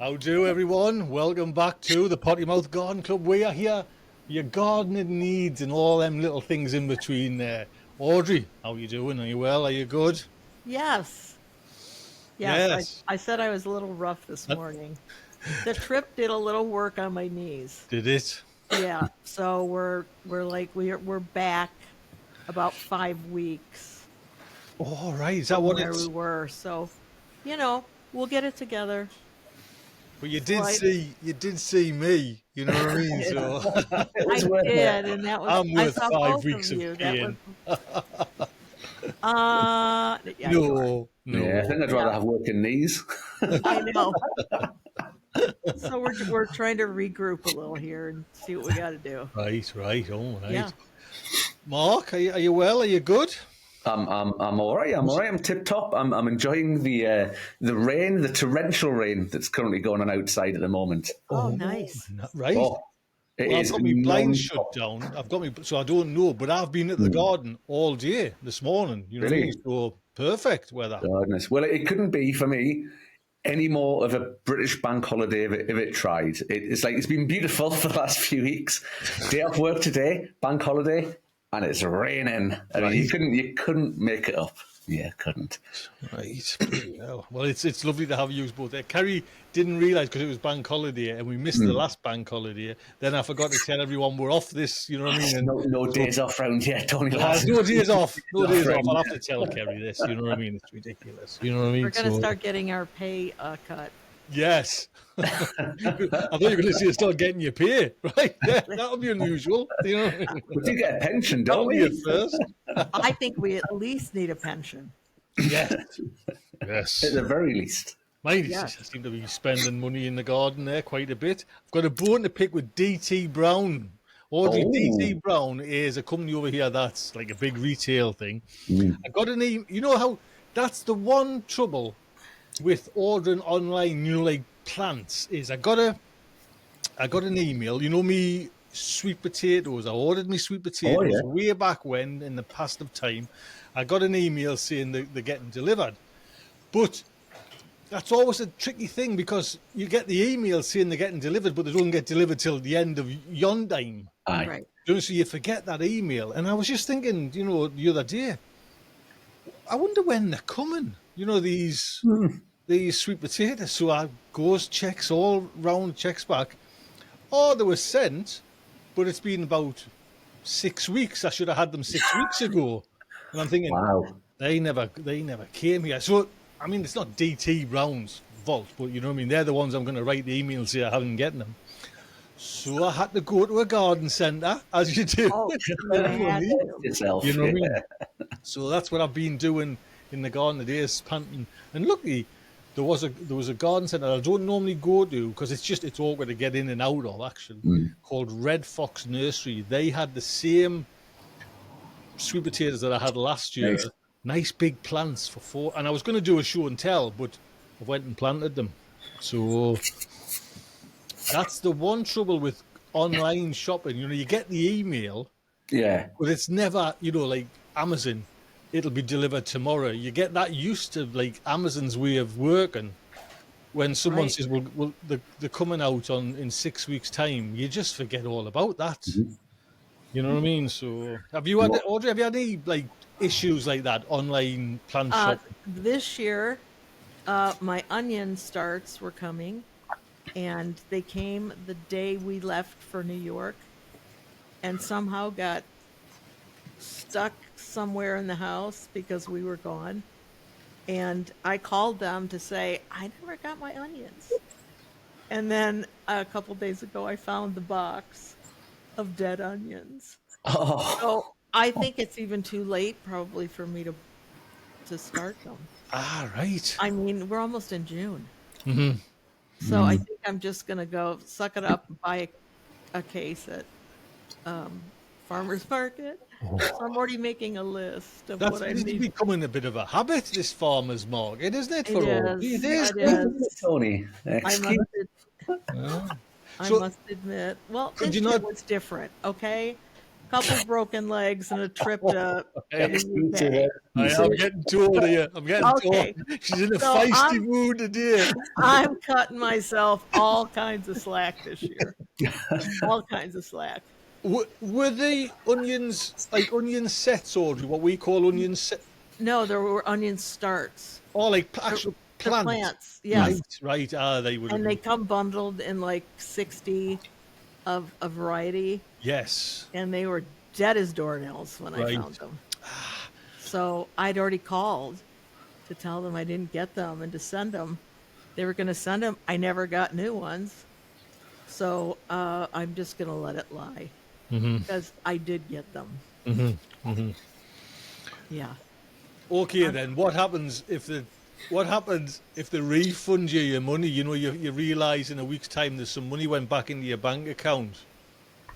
How do everyone? Welcome back to the Potty Mouth Garden Club. We are here for your gardening needs and all them little things in between there. Audrey, how you doing? Are you well? Are you good? Yes. Yes, Yes. I said I was a little rough this Uh, morning. The trip did a little work on my knees. Did it? Yeah, so we're back about 5 weeks All right. Is that from what where we it's? were. So, we'll get it together. But you So did see, me. You know what I mean? So It was I worth it. did, and I'm I worth saw 5 both of weeks of you. That was pain. yeah, you are. No, Yeah, I no. think I'd Yeah, rather have working knees. I know. So we're trying to regroup a little here and see what we got to do. Right, right. All right. Yeah. Mark, are you well? Are you good? I'm all right. I'm all right. I'm tip top. I'm enjoying the rain, the torrential rain that's currently going on outside at the moment. Oh, Oh, nice. right. Oh, it Well, I've is got my blinds shut non-stop. down. I've got me, so I don't know, but I've been at the garden all day this morning. You know what I mean? Really? So perfect weather. Goodness. Well, it couldn't be for me any more of a British bank holiday if it tried. It's like it's been beautiful for the last few weeks. Day off work today, bank holiday, and it's raining. I mean, Right, you couldn't make it up. Yeah, couldn't. right. Bloody hell. Well, it's lovely to have you both there. Kerry didn't realise because it was bank holiday and we missed the last bank holiday. Then I forgot to tell everyone we're off this. You know what I mean? And No so, days off round yet, Tony there's lads. no days off. No days off. I'll round. have to tell Kerry this. You know what I mean? It's ridiculous. You know what I We're mean? going to So start getting our pay cut. yes. I thought you were going to say start getting your pay. Right? Yeah, that'll be unusual. You know what I mean? We do get a pension, don't That'll be a we? first. I think we at least need a pension. Yes. At Yes. the very least. Mine Yeah. seem to be spending money in the garden there quite a bit. I've got a bone to pick with DT Brown. Audrey, DT Oh. Brown is a company over here that's like a big retail thing. Mm. I got an email. You know how that's the one trouble with ordering online, like plants, is I got an email. You know me sweet potatoes. I ordered me sweet potatoes yeah. way back when in the past of time. I got an email saying they're getting delivered. But that's always a tricky thing because you get the email saying they're getting delivered, but they don't get delivered till the end of yon time. Aye. Right. So you forget that email. And I was just thinking, the other day, I wonder when they're coming. These sweet potatoes. So I goes, checks all round, checks back. Oh, they were sent, but it's been about 6 weeks. I should have had them 6 weeks ago. And I'm thinking, Wow. they never came here. So I mean, it's not DT Brown's fault, but you know what I mean. They're the ones I'm going to write the email say I haven't getting them. So I had to go to a garden centre, as you do. Oh, Spend you had money. to. Yourself. You know what I mean? Yeah. So that's what I've been doing in the garden today, is panting. And luckily, there was a garden centre I don't normally go to because it's awkward to get in and out of, actually, called Red Fox Nursery. They had the same sweet potatoes that I had last year. Nice big plants for 4, and I was going to do a show and tell, but I went and planted them. So that's the one trouble with online shopping. You get the email, Yeah. but it's never, like Amazon, it'll be delivered tomorrow. You get that used to like Amazon's way of working. When someone Right. says, well, they're coming out in 6 weeks' time, you just forget all about that. You know what I mean? So Audrey, have you had any like issues like that, online plant shopping? This year, my onion starts were coming, and they came the day we left for New York, and somehow got stuck somewhere in the house because we were gone. And I called them to say, I never got my onions. And then a couple days ago, I found the box of dead onions. Oh. So I think it's even too late probably for me to start them. Right. I mean, we're almost in June. So I think I'm just going to go suck it up and buy a case at farmer's market. So I'm already making a list of what I It's need. becoming a bit of a habit, this farmer's market, isn't it? For all It these is. days? It is. Tony. I Excuse must, I So- must admit. Well, Could this you year not- was different, okay? couple broken legs and a trip to the I am getting told here. I'm getting Okay. told. She's in a So feisty mood today. I'm cutting myself all kinds of slack this year. All kinds of slack. Were the onions like onion sets, Audrey? What we call onion set? No, there were onion starts. Or like actual They're plants? plants, yes. Right. They would. And they come bundled in like 60 of a variety. Yes. And they were dead as doornails when I found them. So I'd already called to tell them I didn't get them and to send them. They were going to send them. I never got new ones. So I'm just going to let it lie. Because I did get them. Yeah. Okay, then what happens if they refund you your money? You know, you realise in a week's time there's some money went back into your bank account.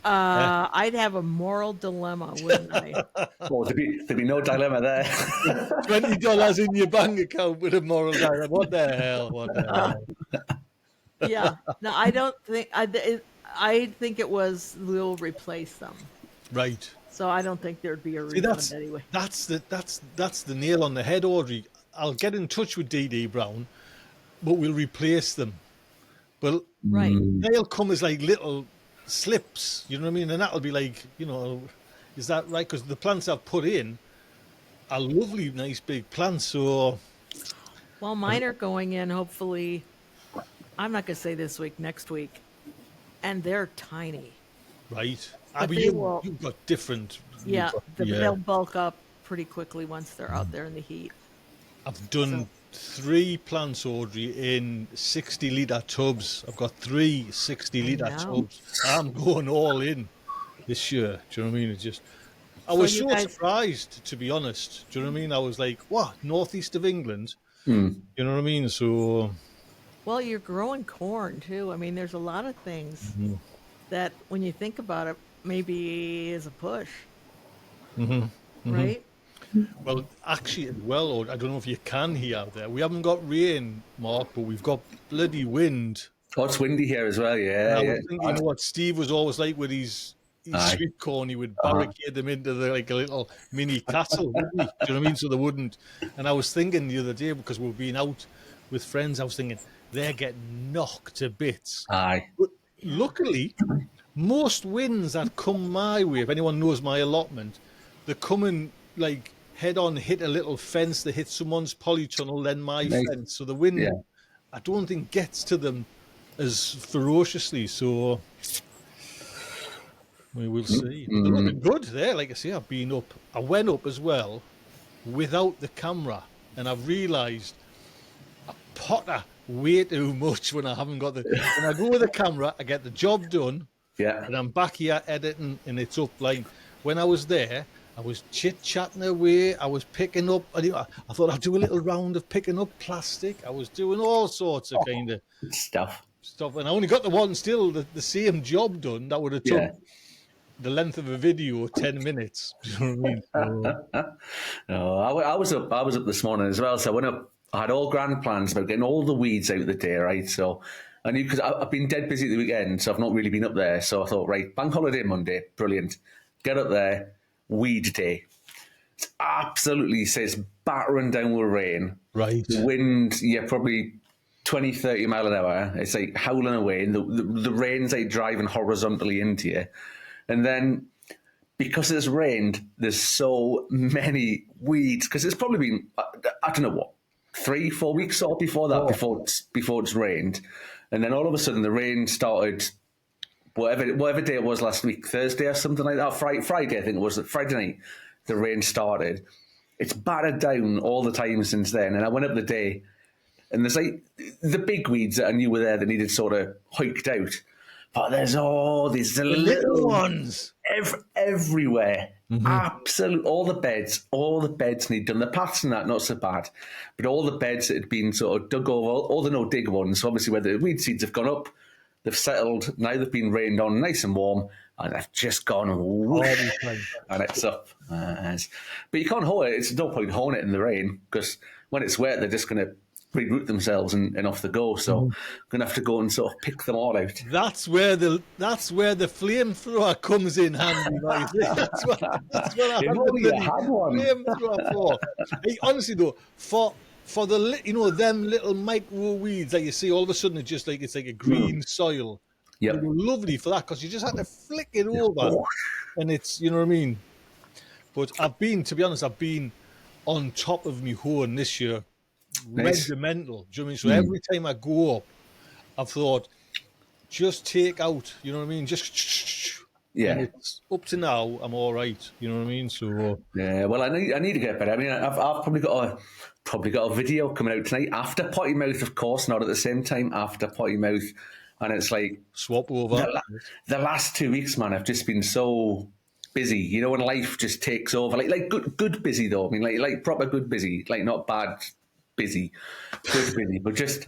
I'd have a moral dilemma, wouldn't I? Oh, there'd be no dilemma there. $20 in your bank account with a moral dilemma. What the hell? Yeah. No, I don't think I think it was we'll replace them. Right. So I don't think there'd be a refund anyway. That's the nail on the head, Audrey. I'll get in touch with DD Brown, but we'll replace them. But right, they'll come as like little slips, you know what I mean? And that'll be like, you know, is that right? Because the plants I've put in are lovely, nice big plants. So, well, mine are going in. Hopefully, I'm not gonna say this week, next week, and they're tiny. Right. But you've got different. Yeah, they'll bulk up pretty quickly once they're out there in the heat. I've done 3 plants, Audrey, in 60-litre tubs. I've got 3 60-litre tubs. I'm going all in this year. Do you know what I mean? It's just, I was so surprised, to be honest. Do you know what I mean? I was like, what? Northeast of England? You know what I mean? So. Well, you're growing corn too. I mean, there's a lot of things that, when you think about it, maybe is a push. Right? Well, actually, I don't know if you can hear out there. We haven't got rain, Mark, but we've got bloody wind. Oh, it's windy here as well, yeah. I was thinking, you know what Steve was always like with his sweet corn, he would barricade them into like a little mini castle, wouldn't he? Do you know what I mean? So they wouldn't. And I was thinking the other day, because we've been out with friends, I was thinking, they're getting knocked to bits. Aye. But luckily, most winds that come my way, if anyone knows my allotment, they're coming like head on, hit a little fence, they hit someone's polytunnel, then my fence. So the wind, I don't think, gets to them as ferociously. So we will see. They're looking good there. Like I say, I went up as well without the camera, and I've realised I potter way too much when I haven't got when I go with the camera, I get the job done. Yeah. And I'm back here editing, and it's up. Like when I was there, I was chit-chatting away. I was picking up. I thought I'd do a little round of picking up plastic. I was doing all sorts of kind of stuff. And I only got the same job done. That would have took the length of a video 10 minutes. You know what I mean? No, I was up this morning as well. So I went up. I had all grand plans about getting all the weeds out of the day, right? So I knew, because I've been dead busy at the weekend, so I've not really been up there. So I thought, right, bank holiday Monday, brilliant. Get up there, weed day. It's absolutely says battering down with rain. Right. The wind, probably 20, 30 mile an hour. It's like howling away, and the rain's like driving horizontally into you. And then, because it's rained, there's so many weeds, because it's probably been, I don't know what, 3-4 weeks or before that, before it's rained. And then all of a sudden the rain started, whatever day it was last week, Thursday or something like that, Friday I think it was, Friday night, the rain started. It's battered down all the time since then. And I went up the day, and there's like the big weeds that I knew were there that needed sort of hiked out. But there's all these little ones everywhere. Absolute, all the beds need done. The paths and that, not so bad. But all the beds that had been sort of dug over, all the no-dig ones, obviously where the weed seeds have gone up, they've settled, now they've been rained on nice and warm, and they've just gone whoosh, and it's up. But you can't hoe it. It's no point hoeing it in the rain, because when it's wet, they're just going to reroute themselves and off the go. So I'm going to have to go and sort of pick them all out. That's where the flamethrower comes in handy, right? That's what I If had the only you bloody had one. flamethrower for. Hey, honestly though, for the them little micro weeds that you see, all of a sudden it's like a green soil. Yep. They were lovely for that because you just had to flick it over, and it's, you know what I mean. But to be honest, I've been on top of me horn this year, Nice. regimental. Do you know what I mean? So every time I go up, I've thought, just take out, you know what I mean? Just Yeah. And it's up to now, I'm all right. You know what I mean? So Yeah. Well, I need to get better. I mean, I've probably got a video coming out tonight after Potty Mouth, of course, not at the same time after Potty Mouth, and it's like swap over. The last 2 weeks, man, I've just been so busy. You know, when life just takes over, like good busy though. I mean, like proper good busy, like not bad busy, good busy, but just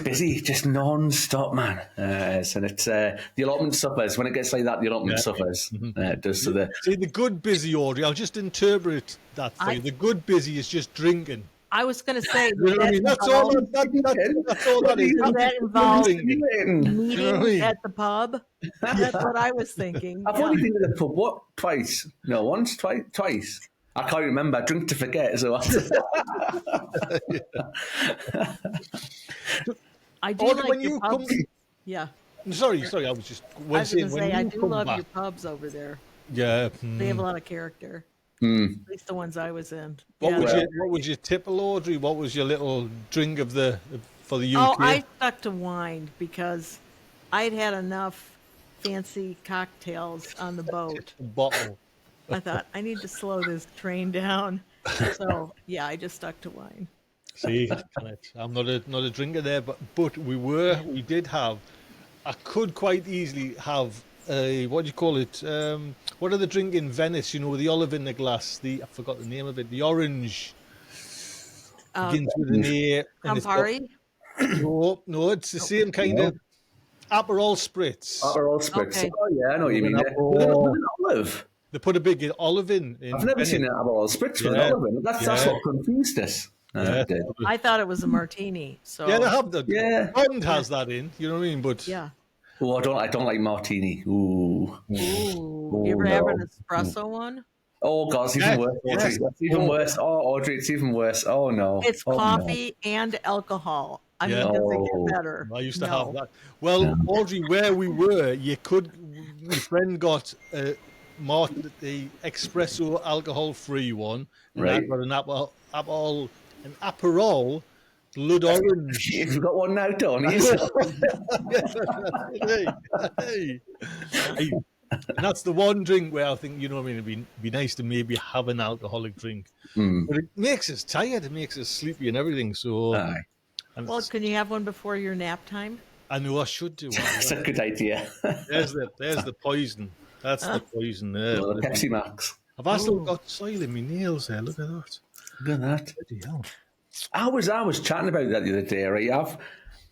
busy, just non-stop, man. And it's the allotment suffers when it gets like that. The allotment suffers. It does. So see the good busy, Audrey. I'll just interpret that for you. The good busy is just drinking. I was going to say, You know what I mean? That's all that is. Does that involve You meeting know what I mean? at the pub? That's what I was thinking. I've only been to the pub, what, twice? No, once, twice. I can't remember. I drink to forget. So I do Audrey, like when your you pubs. come, Yeah. Sorry. I was just. I was going to say, I do love back, your pubs over there. Yeah. They have a lot of character. At least the ones I was in. What was your tipple, Audrey? What was your little drink for the UK? Oh, I stuck to wine because I'd had enough fancy cocktails on the boat. Bottle. I thought, I need to slow this train down. So, yeah, I just stuck to wine. See, I'm not a drinker there, but we did have. I could quite easily have what do you call it? What are the drink in Venice? You know, with the olive in the glass. I forgot the name of it. The orange begins with an A. Campari? No, it's the same kind of Aperol spritz. Aperol spritz. Okay. Oh yeah, I know what you mean. With an olive. They put a big olive in I've never seen an Aperol spritz with an olive in. That's what confused us. I thought it was a martini. So yeah, they have that. Yeah. Blonde has that in. You know what I mean? But yeah. Oh, I don't like martini. Ooh. You ever have an espresso one? Oh God, it's even worse. Audrey. That's even worse. Oh, Audrey, it's even worse. Oh no. It's coffee and alcohol. I mean, does it get better? I used to have that. Well, Audrey, where we were, my friend got the espresso alcohol-free one, and right? I got an Aperol blood orange. You've got one now, Tony. Hey. And that's the one drink where I think, you know what I mean, it'd be nice to maybe have an alcoholic drink. But it makes us tired, it makes us sleepy and everything. So, well, can you have one before your nap time? I know I should do. That's a good idea. There's the poison. That's the poison there. Well, the Pepsi Max. I've still got soil in my nails there. Look at that. Look at that. Bloody hell. I was chatting about that the other day, right?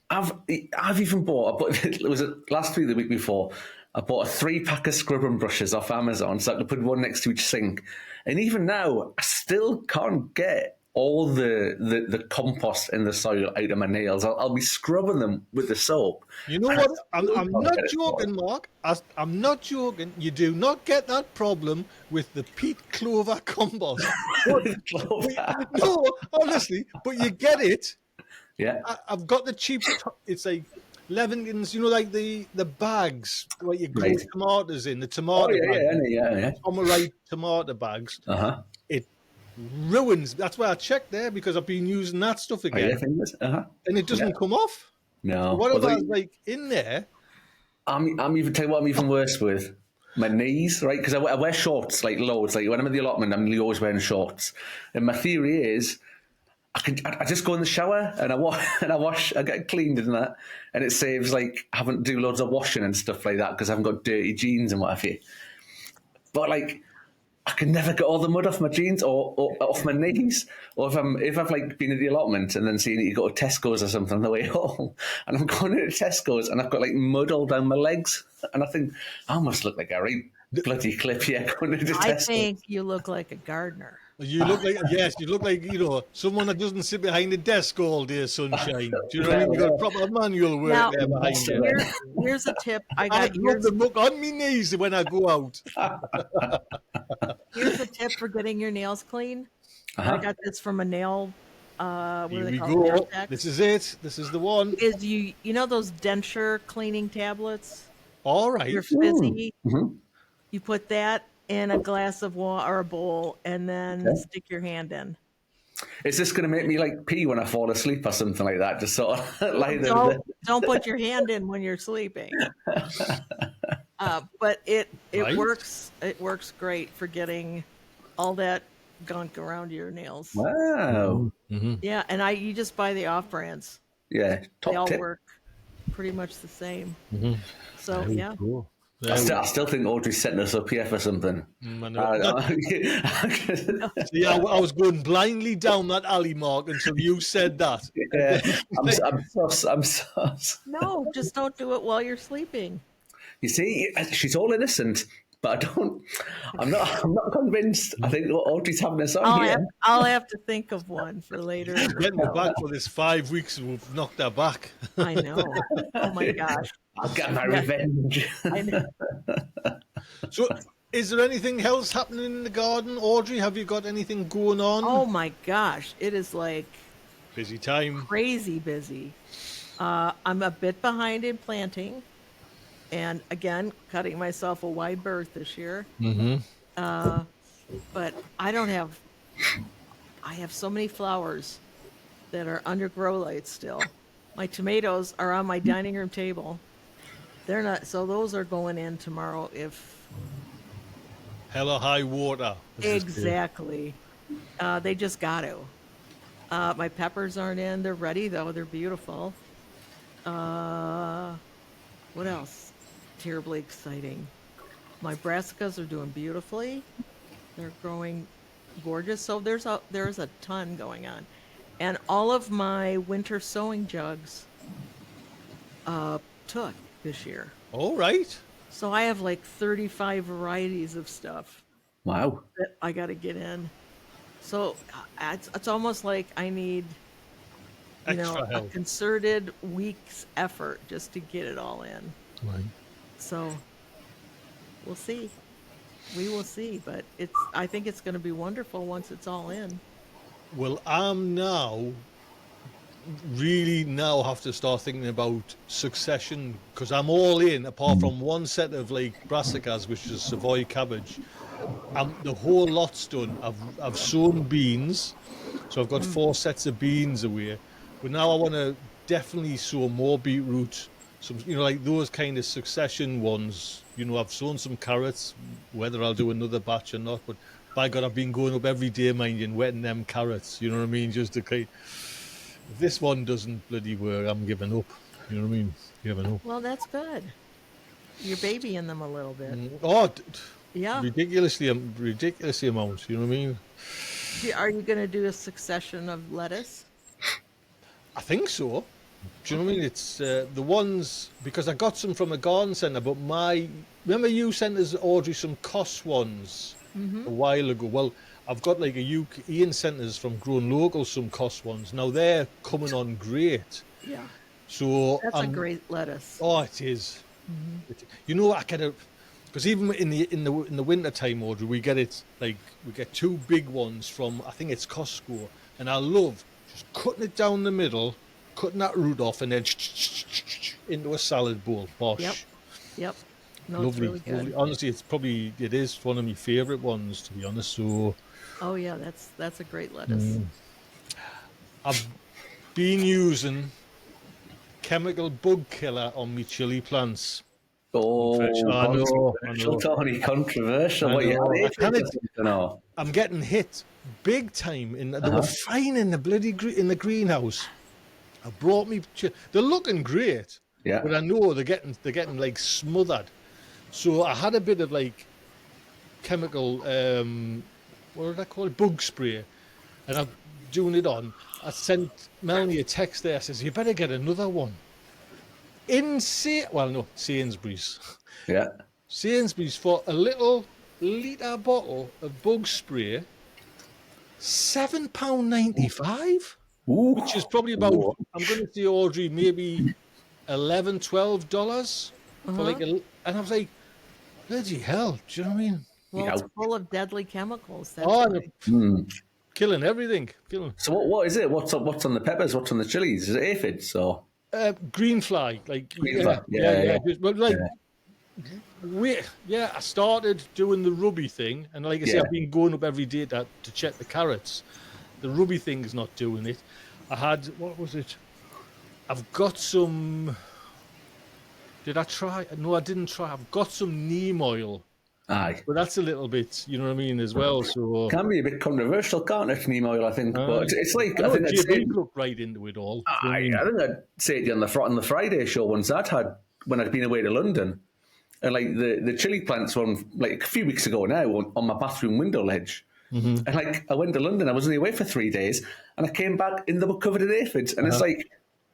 I've even bought. It was last week, the week before. I bought a 3-pack of scrubbing brushes off Amazon, so I could put one next to each sink. And even now, I still can't get all the compost in the soil out of my nails. I'll be scrubbing them with the soap. You know what? I'm not joking, Mark. I'm not joking. You do not get that problem with the peat clover compost. No, honestly, but you get it. Yeah. I've got the cheap. It's like Levinton's, you know, like the bags where you grow tomatoes in, the tomato bags. Yeah. Right tomato bags. It ruins. That's why I checked there, because I've been using that stuff again. And it doesn't come off. No. So what about like in there? I'm even tell you what I'm even worse with. My knees, right? Because I wear shorts like loads. Like when I'm at the allotment, I'm always wearing shorts. And my theory is, I just go in the shower and I wash, I get cleaned and that, and it saves like having to do loads of washing and stuff like that because I haven't got dirty jeans and what have you. But like, I can never get all the mud off my jeans or off my knees. Or if I've like been at the allotment and then seen that you go to Tesco's or something on the way home, and I'm going into Tesco's and I've got like mud all down my legs, and I think I must look like a right bloody clip here going into Tesco's. I think you look like a gardener. You look like, yes, you look like, someone that doesn't sit behind a desk all day, sunshine. Do you know what I mean? You got proper manual work Now, there behind you. here's a tip. I got I'd rub the muck on me knees when I go out. Here's a tip for getting your nails clean. I got this from a nail. What Here do they we call it? Nail go. techs. This is it. This is the one. Is you know those denture cleaning tablets? All right. They're fizzy. You put that in a glass of water or a bowl, and then stick your hand in. Is this going to make me like pee when I fall asleep or something like that? Just sort of lie there. Don't put your hand in when you're sleeping. But it Right. works. It works great for getting all that gunk around your nails. Wow. Yeah, and you just buy the off brands. Yeah. They Top all tip. work pretty much the same. So yeah. Cool. I still think Audrey's setting us up here for something. I was going blindly down that alley, Mark, until you said that. Yeah, I'm sus. No, just don't do it while you're sleeping. You see, she's all innocent, but I'm not convinced. I think Audrey's having us on here. I'll have to think of one for later. Getting her back for this 5 weeks, we've knocked her back. I know. Oh my gosh. I'll get my revenge. I know. So, is there anything else happening in the garden, Audrey? Have you got anything going on? Oh my gosh. It is like Busy time. crazy busy. I'm a bit behind in planting. And again, cutting myself a wide berth this year. But I have so many flowers that are under grow lights still. My tomatoes are on my dining room table. They're not, so those are going in tomorrow if. Hell or high water. Exactly. They just got to. My peppers aren't in. They're ready though. They're beautiful. What else? Terribly exciting. My brassicas are doing beautifully. They're growing gorgeous. So there's a ton going on, and all of my winter sowing jugs took this year. All right. So I have like 35 varieties of stuff Wow. that I got to get in. So it's almost like I need, Extra a help. concerted week's effort just to get it all in. Right. So we'll see. We will see, but I think it's going to be wonderful once it's all in. Well, I'm really now have to start thinking about succession because I'm all in apart from one set of like brassicas, which is Savoy cabbage. The whole lot's done. I've sown beans, so I've got 4 sets of beans away. But now I want to definitely sow more beetroot, some like those kind of succession ones. I've sown some carrots. Whether I'll do another batch or not, but by God, I've been going up every day, mind you, and wetting them carrots. You know what I mean? Just to if this one doesn't bloody work, I'm giving up. You know what I mean? Giving up. Well, that's good. You're babying them a little bit. Oh, Yeah. ridiculously amount. You know what I mean? Are you going to do a succession of lettuce? I think so. Do you know what I mean? It's the ones because I got some from a garden centre, but remember you sent us, Audrey, some Cos ones a while ago. Well, I've got like Ian sent us from Grown Local some Cos ones. Now they're coming on great. Yeah. So That's a great lettuce. Oh, it is. I kind of because even in the winter time, Audrey, we get 2 big ones from I think it's Costco, and I love just cutting it down the middle, cutting that root off, and then into a salad bowl. Bosh. Yep. No, Lovely, it's really good. lovely. Honestly, it is one of my favourite ones, to be honest. So, oh yeah, that's a great lettuce. I've been using chemical bug killer on my chili plants. Oh, I know. Tony, controversial. I What know. you I had? can't- I'm getting hit big time. They were fine in the bloody in the greenhouse. I brought me. They're looking great. Yeah. But I know they're getting like smothered. So I had a bit of like chemical. What did I call it? Bug spray, and I'm doing it on. I sent Melanie a text there. Says you better get another one. Sainsbury's. Yeah. Sainsbury's for a little litre bottle of bug spray. £7.95, Ooh. which is probably about, Whoa. I'm going to say, Audrey, maybe $11, $12 for like and I was like, bloody hell, do you know what I mean? Well, Yeah. it's full of deadly chemicals. That's Oh, why. killing everything. Killing. So what is it? What's on the peppers? What's on the chilies? Is it aphids or Green fly, like green fly? yeah. But like, Yeah. I started doing the rubby thing, and like I say, Yeah. I've been going up every day to check the carrots. The rubby thing's not doing it. I had, what was it? I've got some. Did I try? No, I didn't try. I've got some neem oil, Aye. but that's a little bit, you know what I mean, as well. So Can be a bit controversial, can't it, neem oil, I think. But it's like, I know I think I'd say, JB looked right into it all. Do you know what I mean? I think I'd say to you on the Friday show once I'd had, when I'd been away to London, and like the chili plants were on, like a few weeks ago now on my bathroom window ledge. And like I went to London, I was only away for 3 days, and I came back and they were covered in aphids. And it's like,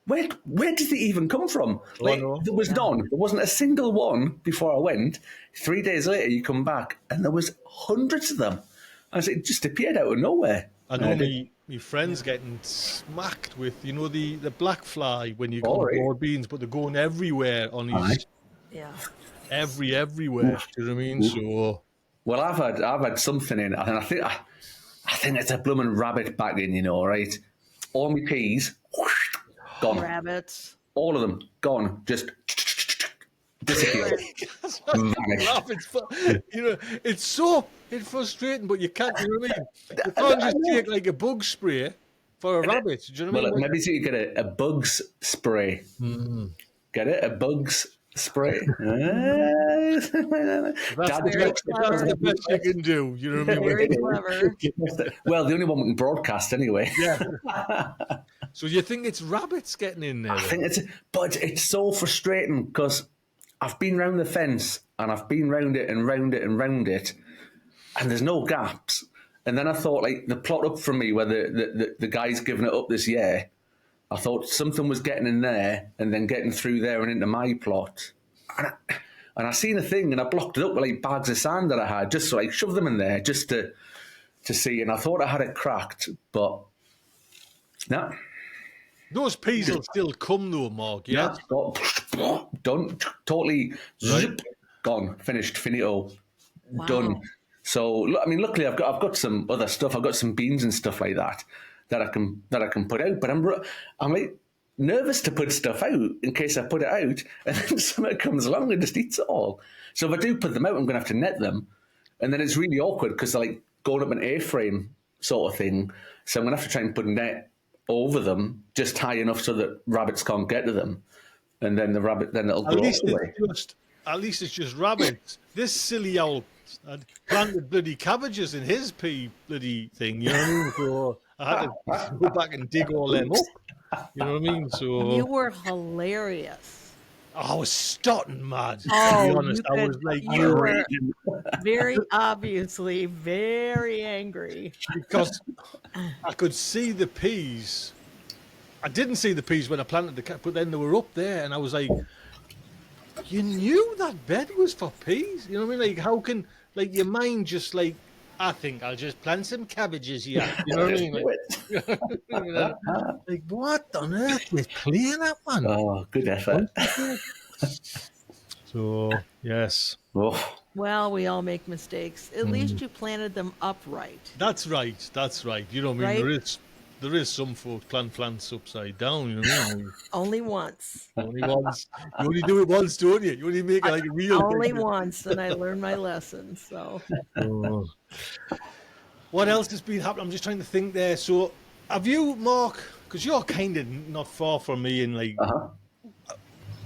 where did they even come from? Like no. there was none. There wasn't a single one before I went. 3 days later, you come back, and there was hundreds of them. I was like, it just appeared out of nowhere. I know me friends getting smacked with, you know, the black fly when you got right. broad beans, but they're going everywhere on his Yeah. everywhere. Do you know what I mean? So Well, I've had something in, and I think it's a blooming rabbit back in, you know, right? All my peas, whoosh, gone. Rabbits. All of them gone. Just disappeared. Vanished. You know, it's frustrating, but you can't. You know what I mean? You can't just take like a bug spray for a rabbit. Do you know what I Well, mean? maybe so you get a bugs spray. Get it? A bugs spray. That's the best you can do. You know what I mean? Very clever. Well, the only one we can broadcast anyway. Yeah. So you think it's rabbits getting in there? I think but it's so frustrating because I've been round the fence and I've been round it and round it and round it, and there's no gaps. And then I thought, like, the plot up from me where the guy's given it up this year, I thought something was getting in there and then getting through there and into my plot. And I seen a thing and I blocked it up with like bags of sand that I had, just so like shove them in there just to see. And I thought I had it cracked, but no. Those peas will still come though, Mark. Yeah. Done. Totally zip, gone. Finished. Finito. Wow. Done. So I mean, luckily I've got some other stuff. I've got some beans and stuff like that I can put out. But I'm like nervous to put stuff out in case I put it out and then someone comes along and just eats it all. So if I do put them out, I'm going to have to net them, and then it's really awkward because they're like going up an A-frame sort of thing. So I'm going to have to try and put a net over them just high enough so that rabbits can't get to them, and then it'll grow away. At least it's just rabbits. This silly owl had planted bloody cabbages in his pea bloody thing. You know what I mean? So I had to go back and dig all them up. You know what I mean? So You were hilarious. I was starting mad. To Oh, be honest, I was like, you were very obviously very angry. because I could see the peas. I didn't see the peas when I planted the but then they were up there, and I was like, you knew that bed was for peas? You know what I mean? Like, how can, like, your mind just like, I think I'll just plant some cabbages here. You know what I mean? Like, what on earth is playing that one? Oh, good effort. So, yes. Oh. Well, we all make mistakes. At least you planted them upright. That's right. That's right. You know what I mean? Right? There is some folks plant plants upside down. You know what I mean? Only once. Only once. You only do it once, don't you? You only make it like a real Only thing. once, and I learned my lesson. So Oh. What else has been happening? I'm just trying to think there. So, have you, Mark? Because you're kind of not far from me, and like,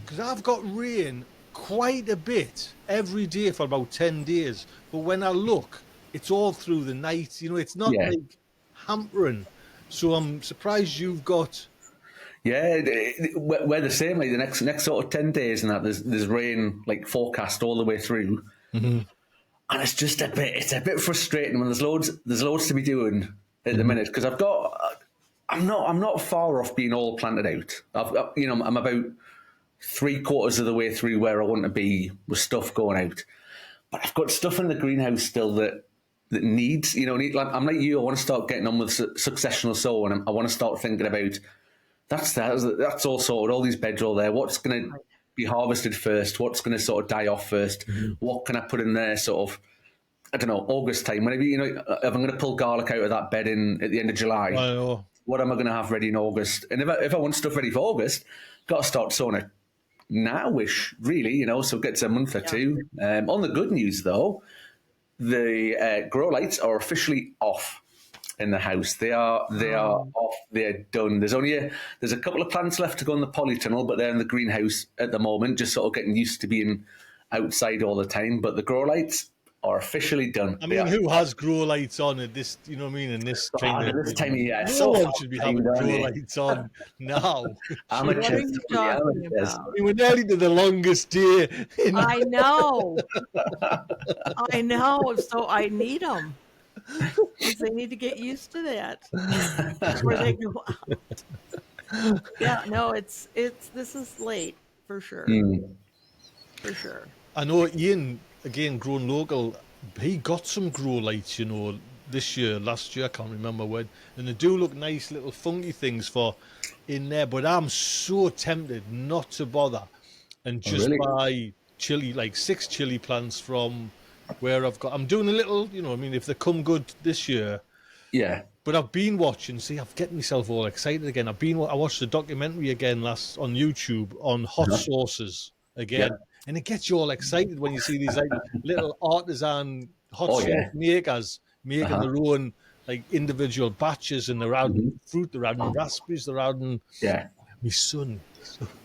because I've got rain quite a bit every day for about 10 days. But when I look, it's all through the night. You know, it's not like hampering. So I'm surprised you've got. Yeah, we're the same. Like the next sort of 10 days, and that there's rain like forecast all the way through, and it's just a bit frustrating when there's loads to be doing at the minute because I'm not far off being all planted out. I'm about 3/4 of the way through where I want to be with stuff going out, but I've got stuff in the greenhouse still that that needs, like, I'm like you. I want to start getting on with successional sowing, and I want to start thinking about that's all sorted. All these beds are all there. What's going to be harvested first? What's going to sort of die off 1st? What can I put in there? Sort of, I don't know, August time. Whenever if I'm going to pull garlic out of that bed in at the end of July, what am I going to have ready in August? And if I want stuff ready for August, got to start sowing it now-ish, really. So it gets a month or two. On the good news, though, the grow lights are officially off in the house. They are off. They're done. There's a couple of plants left to go in the polytunnel, but they're in the greenhouse at the moment, just sort of getting used to being outside all the time. But the grow lights are officially done. I mean, who has grow lights on at this? You know what I mean? In this kind this time of year, no one should be having grow lights on now. What are you talking about? I mean, we're nearly to the longest day. I know. I know. So I need them. Because they need to get used to that before they go out. Yeah, no, this is late for sure. For sure. I know Ian, again, grown local, he got some grow lights, this year, last year, I can't remember when, and they do look nice little funky things for in there, but I'm so tempted not to bother and just buy chili, like 6 chili plants from where I'm doing a little, if they come good this year. Yeah. But I've been watching, I'm getting myself all excited again. I watched the documentary again last on YouTube on hot sauces again. Yeah. And it gets you all excited when you see these like little artisan hot sauce makers making their own like individual batches, and they're adding fruit, they're adding raspberries, they're adding... Yeah. My son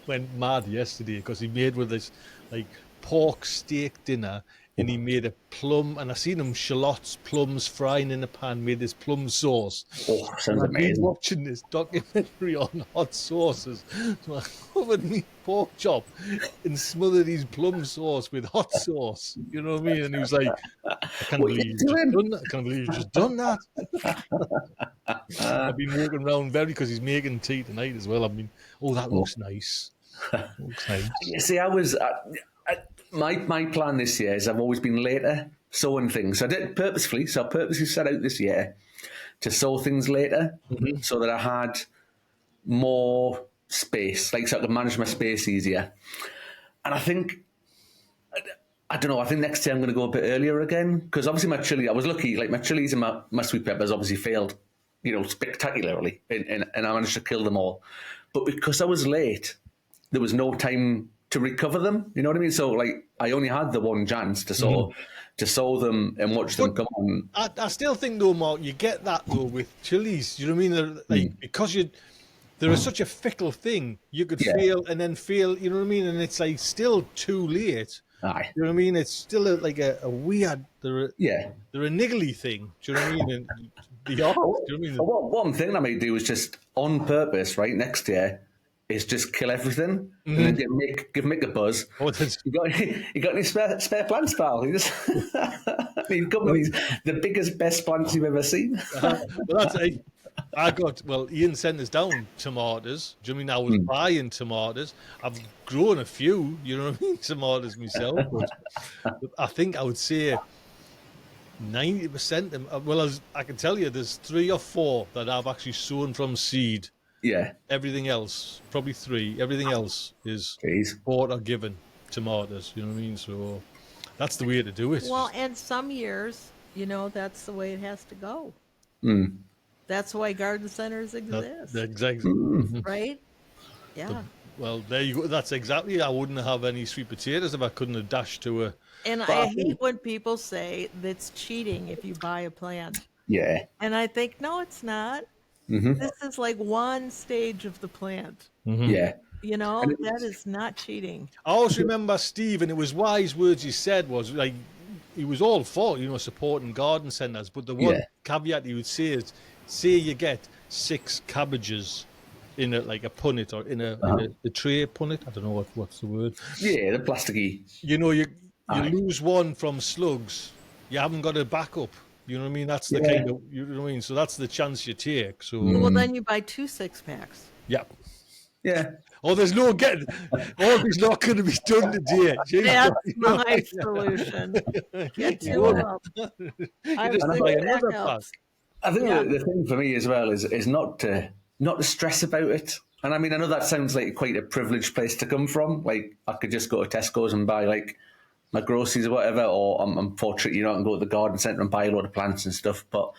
went mad yesterday because he made with this like pork steak dinner, and he made a plum, and I seen him shallots, plums frying in a pan, made this plum sauce. Oh, sounds amazing. I've been watching this documentary on hot sauces. So I covered me pork chop and smothered his plum sauce with hot sauce. You know what I mean? And he was like, I can't believe you've just done that. I can't believe you've just done that. I've been walking around because he's making tea tonight as well. That looks nice. That looks nice. You see, my plan this year is I've always been later sowing things. So I did it purposefully. So I purposely set out this year to sow things later so that I had more space, so I could manage my space easier. And I think, I don't know, I think next year I'm going to go a bit earlier again, because obviously my chili, I was lucky, like my chilies and my sweet peppers obviously failed, spectacularly, and I managed to kill them all. But because I was late, there was no time to recover them, you know what I mean? So, like, I only had the one chance to sow them and watch them come on. I still think, though, Mark, you get that, though, with chilies. You know what I mean? Like, because they're such a fickle thing, you could fail and then fail, you know what I mean? And it's, like, still too late. Aye. You know what I mean? It's still a weird, they're a niggly thing. Do you know what I mean? And do you know what I mean? One thing I might do is just on purpose, right, next year, is just kill everything and then give Mick a buzz. You got any spare plants, pal? You've got the biggest, best plants you've ever seen. Ian sent us down tomatoes. Do you know what I mean? I was buying tomatoes. I've grown a few, you know what I mean, tomatoes myself. But I think I would say 90%. I can tell you there's 3 or 4 that I've actually sown from seed. Yeah. Everything else, probably 3. Everything else is bought or given tomatoes. You know what I mean? So that's the way to do it. Well, and some years, that's the way it has to go. That's why garden centers exist. Exactly. Right? Yeah. Well, there you go. That's exactly. I wouldn't have any sweet potatoes if I couldn't have dashed to a. And I hate when people say that's cheating if you buy a plant. Yeah. And I think, no, it's not. This is like one stage of the plant. Yeah. That is not cheating. I always remember Steve, and it was wise words he said, was like, he was all for, supporting garden centres, but the one caveat he would say is, say you get 6 cabbages in a punnet, or in a tray punnet. I don't know what's the word. Yeah, the plasticky. You lose one from slugs. You haven't got a backup. You know what I mean? That's the kind of, you know what I mean? So that's the chance you take. So well, then you buy 2 6-packs. Yeah. Yeah. Oh, there's no getting. All is not going to be done today. Jeez, That's you know, my solution. Get you two won't- of them. you I just have buy six another pack. backups. I think Yeah. the thing for me as well is not to stress about it. And I mean, I know that sounds like quite a privileged place to come from. Like, I could just go to Tesco's and buy like my groceries or whatever, or I'm fortunate, you know, I can go to the garden centre and buy a load of plants and stuff. But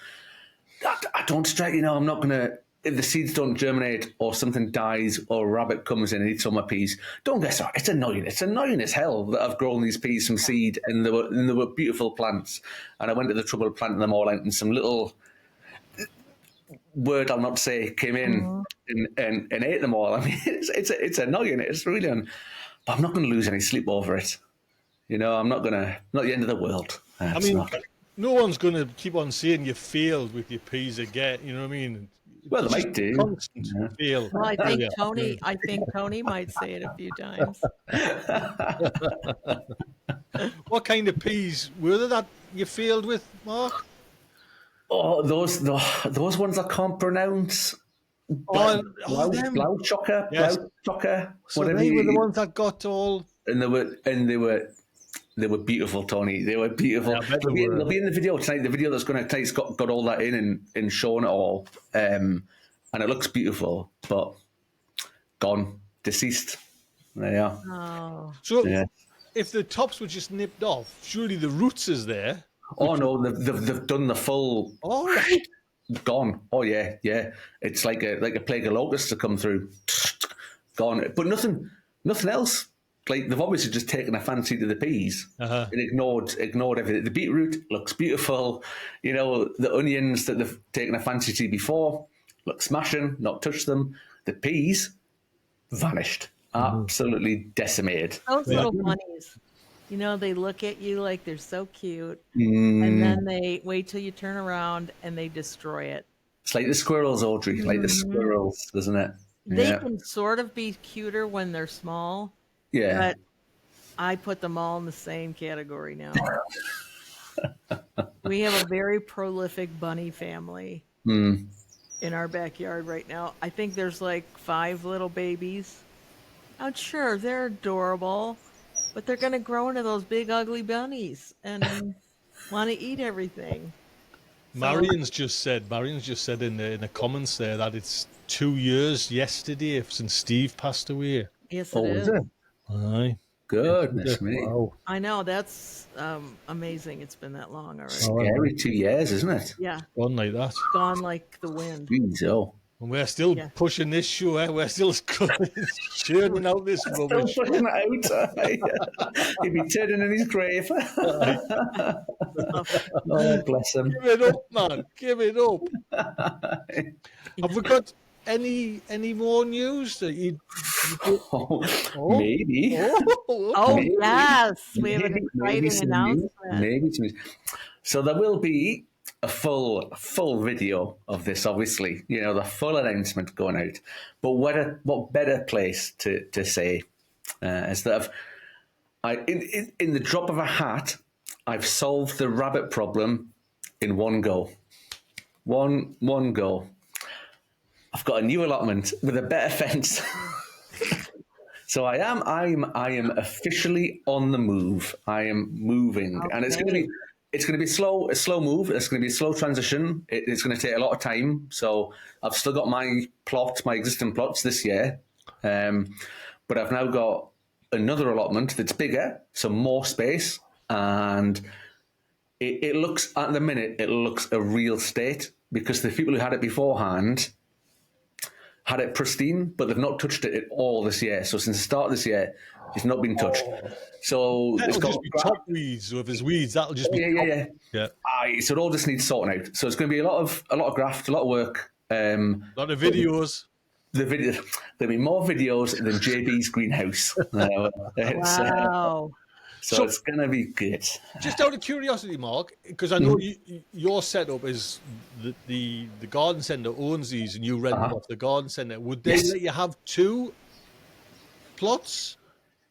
I don't stress, you know, I'm not going to, if the seeds don't germinate or something dies or a rabbit comes in and eats all my peas, don't get started. It's annoying. It's annoying as hell that I've grown these peas from seed and they were beautiful plants. And I went to the trouble of planting them all out and some little word I'll not say came in and ate them all. I mean, it's annoying. It's really but I'm not going to lose any sleep over it. You know, I'm not the end of the world. I It's mean, not. no one's going to keep on saying you failed with your peas again. You know what I mean? Well, they Just might do. Constant Yeah. fail. Well, I think Yeah. Tony might say it a few times. What kind of peas were there that you failed with, Mark? Oh, those ones I can't pronounce. Oh, them. Blauchocker, Yes. Blauchocker, So whatever. they were the ones that got all. And they were beautiful, Tony. They were beautiful. Yeah, I bet They'll be in the video tonight. The video that's going to tonight's got all that in and showing it all, and it looks beautiful, but gone, deceased. There you are. Oh, So Yeah. if the tops were just nipped off, surely the roots is there. Oh no, they've done the full. All right. Gone. Oh yeah. It's like a plague of locusts to come through. Gone. But nothing else. Like, they've obviously just taken a fancy to the peas and ignored everything. The beetroot looks beautiful. You know, the onions that they've taken a fancy to before look smashing. Not touched them. The peas vanished. Absolutely decimated. those little bunnies. You know, they look at you like they're so cute, and then they wait till you turn around and they destroy it. It's like the squirrels, Audrey. Like the squirrels, isn't it? They can sort of be cuter when they're small, Yeah. but I put them all in the same category now. We have a very prolific bunny family in our backyard right now. I think there's like 5 little babies. I'm sure they're adorable, but they're going to grow into those big ugly bunnies and want to eat everything. Marion's just said in the comments there that it's 2 years yesterday since Steve passed away. Yes, Oh, it is is. it? Aye. Goodness me. Wow. I know, that's amazing. It's been that long already. Scary 2 years, isn't it? Yeah, Gone like that. gone like the wind. Jeez, oh. And we're still Yeah. pushing this show, eh? We're still churning out this Still rubbish. pushing it out. He'd be turning in his grave. Oh, bless him. Give it up, man. Give it up. Have we got any more news that you Maybe. Oh, Maybe. yes. We have an Maybe exciting some announcement. news. Maybe some news. So there will be a full video of this, obviously. You know, the full announcement going out. But what better place to say is that in the drop of a hat, I've solved the rabbit problem in one go. One go. I've got a new allotment with a better fence. So I am officially on the move. I am moving, and it's going to be a slow move. It's going to be a slow transition. It's going to take a lot of time. So I've still got my existing plots this year, but I've now got another allotment that's bigger, so more space, and it looks at the minute it looks a real state because the people who had it beforehand had it pristine, but they've not touched it at all this year. So since the start of this year, it's not been touched. So it's That'll got just be top weeds. So if there's weeds, that'll just be yeah. So it all just needs sorting out. So it's going to be a lot of graft, a lot of work. A lot of videos. There'll be more videos than JB's greenhouse. Wow. So it's going to be good. Just out of curiosity, Mark, because I know your setup is the garden centre owns these, and you rent them off the garden centre. Would they let you have 2 plots?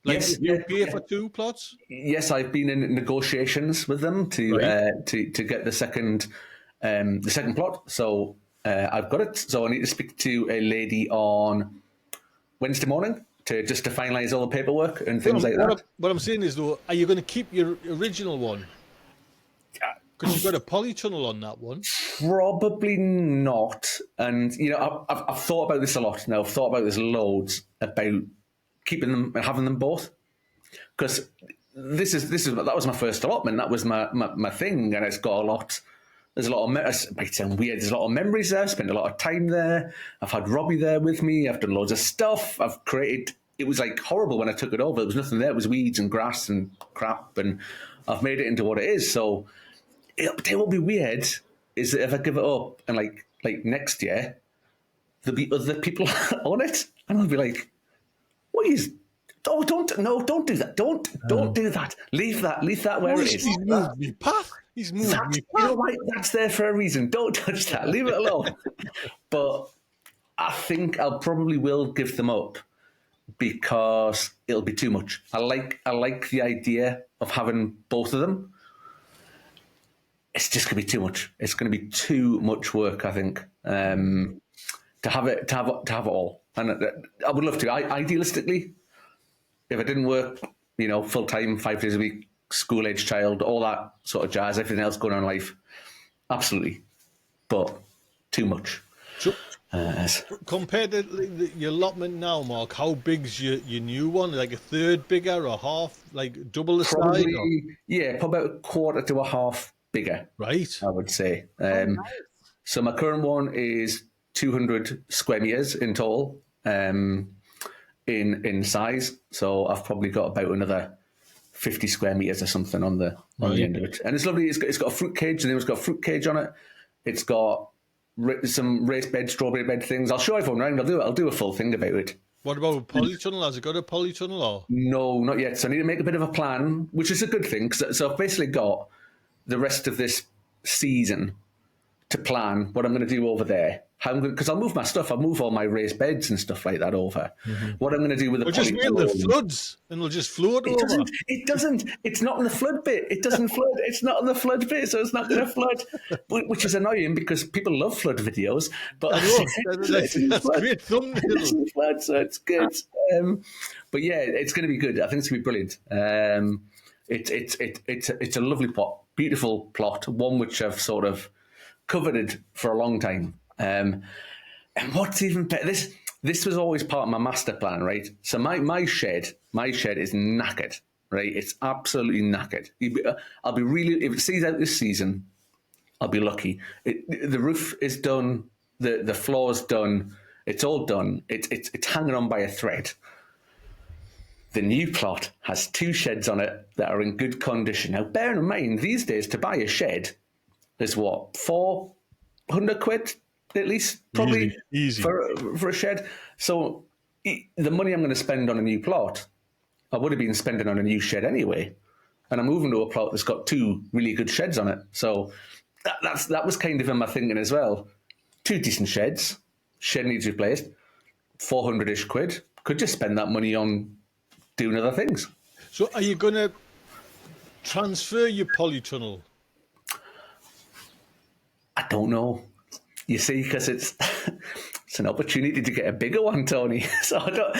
Like Yes, you pay for 2 plots? Yes, I've been in negotiations with them to get the second plot. So I've got it. So I need to speak to a lady on Wednesday morning to finalise all the paperwork and things like that. What I'm saying is, though, are you going to keep your original one? Because you've got a polytunnel on that one. Probably not. And, I've thought about this a lot now. I've thought about this loads about keeping them and having them both. Because that was my first allotment. That was my thing. And it's got a lot. There's a lot of, it might sound weird, there's a lot of memories there. I've spent a lot of time there. I've had Robbie there with me. I've done loads of stuff. I've created, it was like horrible when I took it over. There was nothing there. It was weeds and grass and crap. And I've made it into what it is. So it will be weird is that if I give it up and like next year, there'll be other people on it. And I'll be like, what is, oh, don't do that. Don't do that. Leave that where it is. He's moved me path. He's moved me path. You know what? That's there for a reason. Don't touch that. Leave it alone. But I think I'll probably will give them up because it'll be too much. I like the idea of having both of them. It's just going to be too much. It's going to be too much work, I think, to have it all. And I would love to. Idealistically, if it didn't work, full time, 5 days a week, school age child, all that sort of jazz, everything else going on in life, absolutely, but too much. So, compared to your allotment now, Mark, how big's your new one? Like a third bigger or half, like double the size? Yeah, probably about a quarter to a half bigger. Right, I would say. Nice. So my current one is 200 square meters in total, in size. So I've probably got about another 50 square meters or something on the end of it, and it's lovely. It's got a fruit cage, and then it's got a fruit cage on it. It's got some raised bed, strawberry bed things. I'll show everyone around. I'll do a full thing about it. What about a polytunnel? Has it got a polytunnel or? No, not yet. So I need to make a bit of a plan, which is a good thing. So I've basically got the rest of this season to plan what I'm going to do over there. Because I'll move my stuff. I'll move all my raised beds and stuff like that over. Mm-hmm. What I'm going to do with the just wait the floods and it'll just float over. It doesn't. It's not in the flood bit. It doesn't flood. It's not in the flood bit, so it's not going to flood. Which is annoying because people love flood videos. But I know. That's great thumbnail. It doesn't flood, so it's good. But yeah, it's going to be good. I think it's going to be brilliant. It's a lovely plot, beautiful plot, one which I've sort of coveted for a long time. And what's even better, this was always part of my master plan, right? So my shed is knackered, right? It's absolutely knackered. I'll be really, if it sees out this season, I'll be lucky. The roof is done, the floor's done, it's all done. It's hanging on by a thread. The new plot has 2 sheds on it that are in good condition. Now, bear in mind, these days to buy a shed is what, 400 quid? At least, probably easy. For a shed. So the money I'm going to spend on a new plot, I would have been spending on a new shed anyway. And I'm moving to a plot that's got 2 really good sheds on it. So that was kind of in my thinking as well. 2 decent sheds. Shed needs replaced. 400-ish quid. Could just spend that money on doing other things. So are you going to transfer your polytunnel? I don't know. You see, because it's an opportunity to get a bigger one, Tony. So I don't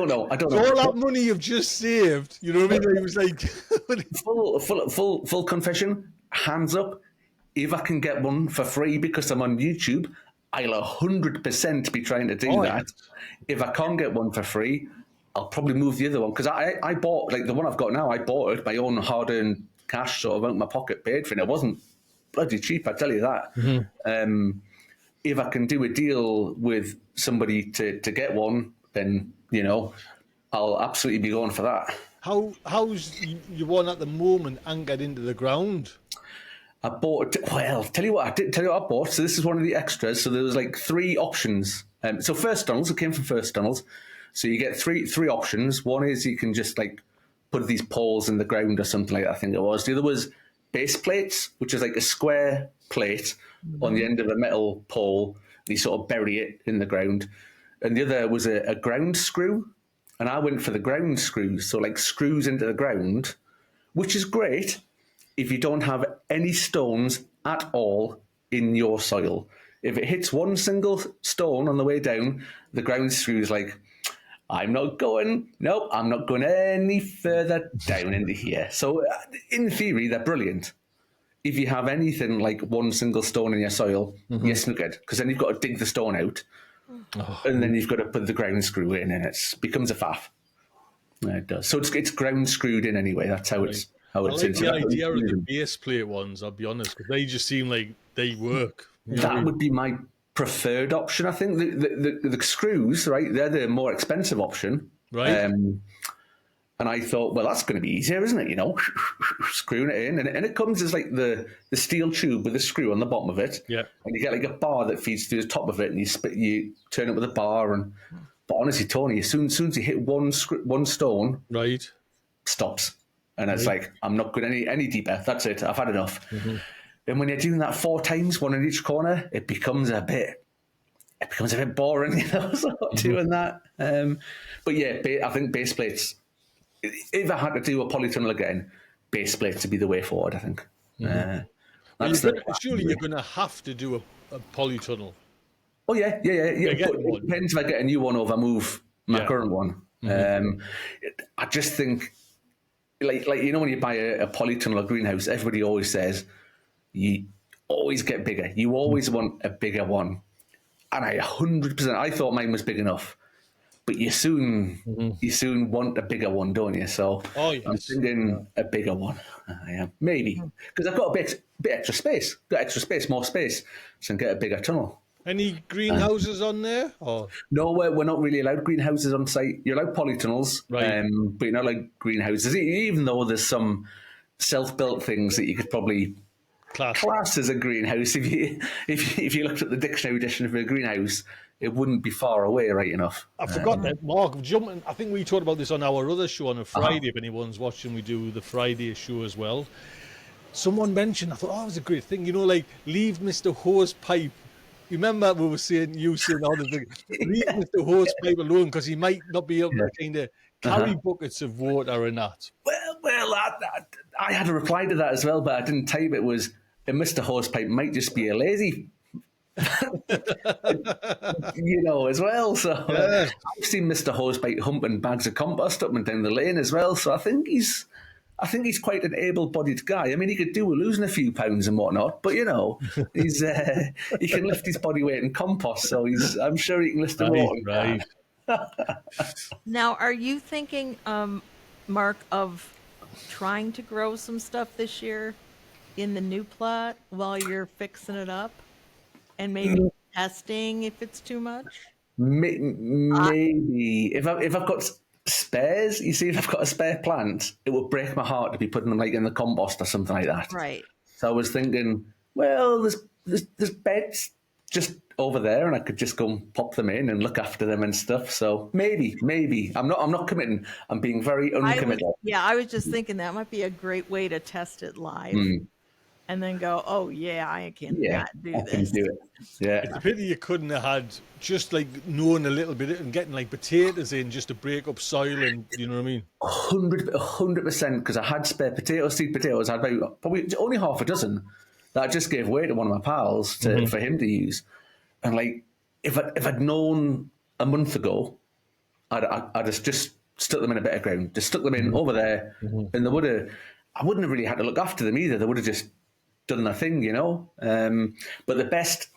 know. All that money you've just saved, you know what I mean? It was like full confession. Hands up. If I can get one for free because I'm on YouTube, I'll 100% be trying to do that. Yeah. If I can't get one for free, I'll probably move the other one because I bought, like the one I've got now. I bought it my own hard-earned cash, sort of out of my pocket, paid for it. It wasn't bloody cheap, I tell you that. Mm-hmm. If I can do a deal with somebody to get one, then, I'll absolutely be going for that. How's your one at the moment anchored into the ground? I bought, tell you what I bought. So this is one of the extras. So there was like 3 options. So first tunnels, it came from first tunnels. So you get three options. One is you can just like put these poles in the ground or something like that, I think it was. The other was base plates, which is like a square plate on the end of a metal pole. You sort of bury it in the ground. And the other was a ground screw. And I went for the ground screws, so like screws into the ground, which is great if you don't have any stones at all in your soil. If it hits one single stone on the way down, the ground screw is like, I'm not going any further down into here. So in theory, they're brilliant. If you have anything like one single stone in your soil, you're snookered, because then you've got to dig the stone out, and then you've got to put the ground screw in, and it becomes a faff. Yeah, it does. So it's ground screwed in anyway. That's how it's I like in. the idea of the base plate ones, I'll be honest, because they just seem like they work. That would be my preferred option, I think. The screws, right, they're the more expensive option. Right. And I thought, well, that's going to be easier, isn't it? You know, screwing it in. And it comes as like the steel tube with a screw on the bottom of it. Yeah. And you get like a bar that feeds through the top of it, and you turn it with a bar. But honestly, Tony, as soon as you hit one stone, right, stops. And it's like, I'm not going any deeper. That's it. I've had enough. And when you're doing that 4 times, one in each corner, it becomes a bit boring, you know, so doing that. But yeah, I think base plates, if I had to do a polytunnel again, base plates would be the way forward, I think. Surely you're going to have to do a polytunnel. Oh, yeah. But it depends if I get a new one or if I move my current one. I just think, like you know, when you buy a polytunnel or greenhouse, everybody always says, you always get bigger. You always want a bigger one. And I 100%, I thought mine was big enough. But you soon want a bigger one, don't you? So I'm thinking a bigger one. I am. Maybe. Because I've got a bit extra space. More space. So I can get a bigger tunnel. Any greenhouses on there? Or? No, we're not really allowed greenhouses on site. You're allowed polytunnels, right. But you're not allowed greenhouses, even though there's some self-built things that you could probably class as a greenhouse. If you looked at the dictionary edition of a greenhouse, it wouldn't be far away, right enough. I forgot that, Mark. I think we talked about this on our other show on a Friday. If anyone's watching, we do the Friday show as well. Someone mentioned, I thought, it was a great thing. You know, like, leave Mr. Hosepipe. You remember we were saying, all the things, leave Mr. Hosepipe alone, because he might not be able to kind of carry buckets of water and that. Well, I had a reply to that as well, but I didn't type it. Was Mr. Hosepipe might just be a lazy, you know, as well. So I've seen Mr. Hosepipe humping bags of compost up and down the lane as well. So I think he's quite an able-bodied guy. I mean, he could do with losing a few pounds and whatnot, but you know, he can lift his body weight in compost. So I'm sure he can lift the water. Right. Now, are you thinking, Mark, of trying to grow some stuff this year in the new plot while you're fixing it up, and maybe testing if it's too much? Maybe if I've got spares, you see, if I've got a spare plant, it would break my heart to be putting them like in the compost or something like that. Right. So I was thinking, well, there's beds just over there, and I could just go and pop them in and look after them and stuff. So maybe I'm not committing. I'm being very uncommitted. I was just thinking that might be a great way to test it live. And then go, oh yeah, I can do this. Can do it. Yeah, it's a pity you couldn't have had just like knowing a little bit and getting like potatoes in just to break up soil, and you know what I mean. 100%, because I had spare seed potatoes. I had about probably only half a dozen that I just gave away to one of my pals for him to use. And like, if I'd known a month ago, I'd just stuck them in a bit of ground, just stuck them in over there, and I wouldn't have really had to look after them either. They would have just done their thing, you know. But the best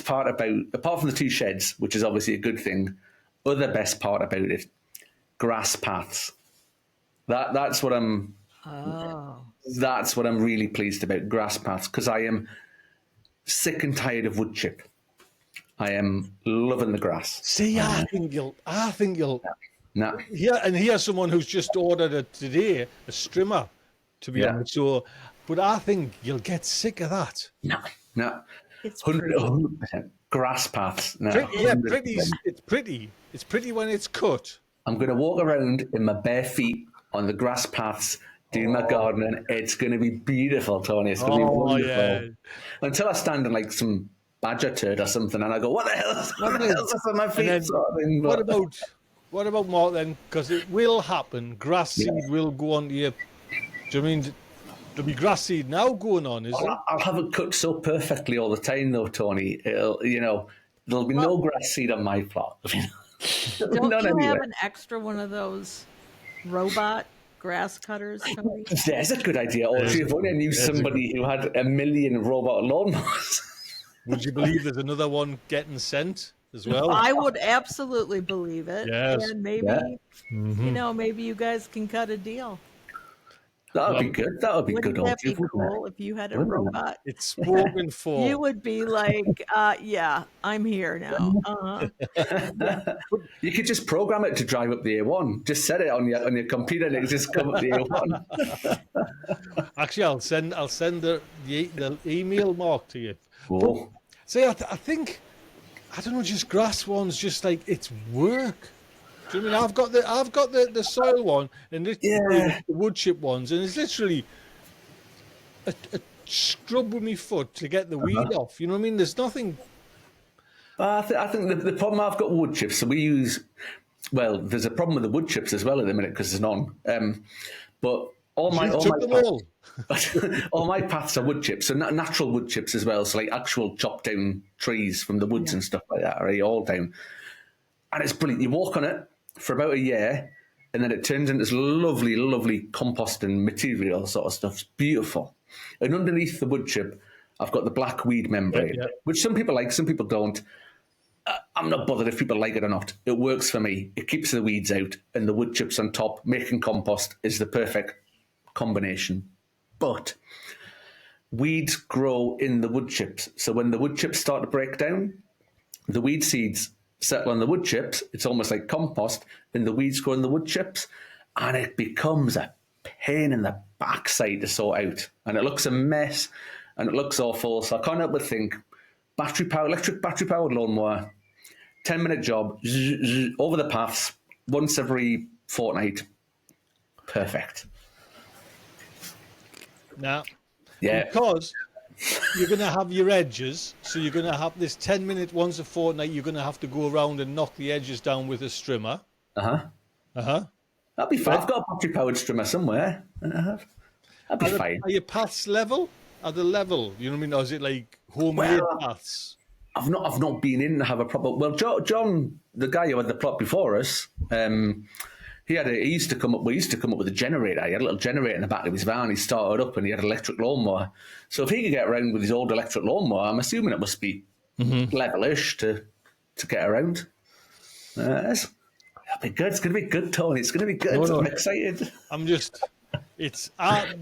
part apart from the 2 sheds, which is obviously a good thing, other best part about it, grass paths. That's what I'm really pleased about, grass paths, because I am sick and tired of wood chip. I am loving the grass. See, I think you'll. No. Here's someone who's just ordered today a strimmer, to be honest. So, but I think you'll get sick of that. No. It's 100% grass paths. No, pretty. It's pretty. It's pretty when it's cut. I'm going to walk around in my bare feet on the grass paths doing my gardening. It's going to be beautiful, Tony. It's going to be wonderful. Yeah. Until I stand in like some badger turd or something, and I go, "What the hell is on my feet?" Then, what about Mark then? Because it will happen. Grass seed will go on to you. Do you mean there'll be grass seed now going on? I'll have it cut so perfectly all the time, though, Tony. There'll be no grass seed on my plot. Don't Not you have anywhere. an extra one of those robot grass cutters, Tony? There's a good idea, Audrey. If only I knew There's a somebody who had a million robot lawnmowers. Would you believe there's another one getting sent as well? I would absolutely believe it. Yes. And maybe, Yeah. maybe you guys can cut a deal. That would be good. That would be Wouldn't good, that Audrey. be cool if you had a Wouldn't it? robot? It's spoken for. You would be like, yeah, I'm here now. Uh-huh. You could just program it to drive up the A1. Just set it on your computer and it just come up the A1. Actually, I'll send the email mark to you. Whoa. See, I think I don't know, just grass ones, just like it's work. Do you know what I mean? I've got the soil one and the wood chip ones, and it's literally a scrub with my foot to get the weed off. You know what I mean? There's nothing. I think the problem I've got with wood chips, so we use, well, there's a problem with the wood chips as well at the minute because there's none. But all my paths are wood chips, so natural wood chips as well. So like actual chopped down trees from the woods and stuff like that, right? All down. And it's brilliant. You walk on it for about a year, and then it turns into this lovely, lovely composting material sort of stuff. It's beautiful. And underneath the wood chip, I've got the black weed membrane, which some people like, some people don't. I'm not bothered if people like it or not. It works for me. It keeps the weeds out, and the wood chips on top, making compost is the perfect combination. But weeds grow in the wood chips. So when the wood chips start to break down, the weed seeds settle on the wood chips. It's almost like compost, and the weeds grow in the wood chips, and it becomes a pain in the backside to sort out. And it looks a mess, and it looks awful. So I can't help but think, electric battery powered lawnmower, 10-minute job, over the paths, once every fortnight. Perfect. Now, Yeah. because you're going to have your edges, so you're going to have this 10-minute once a fortnight. You're going to have to go around and knock the edges down with a strimmer. That'd be fine. I've got a battery powered strimmer somewhere. That'd be fine. Are your paths level? Are they level? You know what I mean? Or is it like homemade paths? I've not been in to have a proper. Well, John, the guy who had the plot before us, he used to come up with a generator. He had a little generator in the back of his van. He started up and he had an electric lawnmower. So if he could get around with his old electric lawnmower, I'm assuming it must be levelish to get around. That'll be good. It's going to be good, Tony. It's going to be good. I'm excited. I'm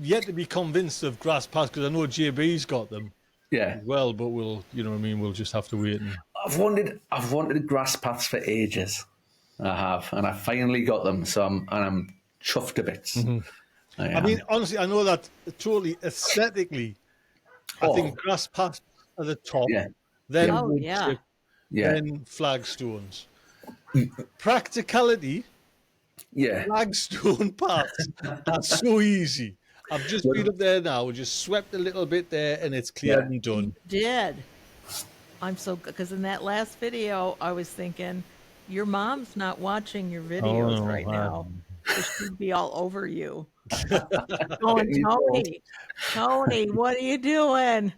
yet to be convinced of grass paths because I know JB's got them. Yeah. Well, but you know what I mean? We'll just have to wait. I've wanted grass paths for ages. I have, and I finally got them. So I'm chuffed to bits. I mean, honestly, I know that totally aesthetically. I think grass paths are the top. Yeah. Then wood chip, then flagstones. Practicality. Yeah. Flagstone paths. That's so easy. I've just been up there now, just swept a little bit there, and it's cleared and done. Did. I'm so good because in that last video, I was thinking, your mom's not watching your videos right now. So she'd be all over you. Going, Tony, what are you doing?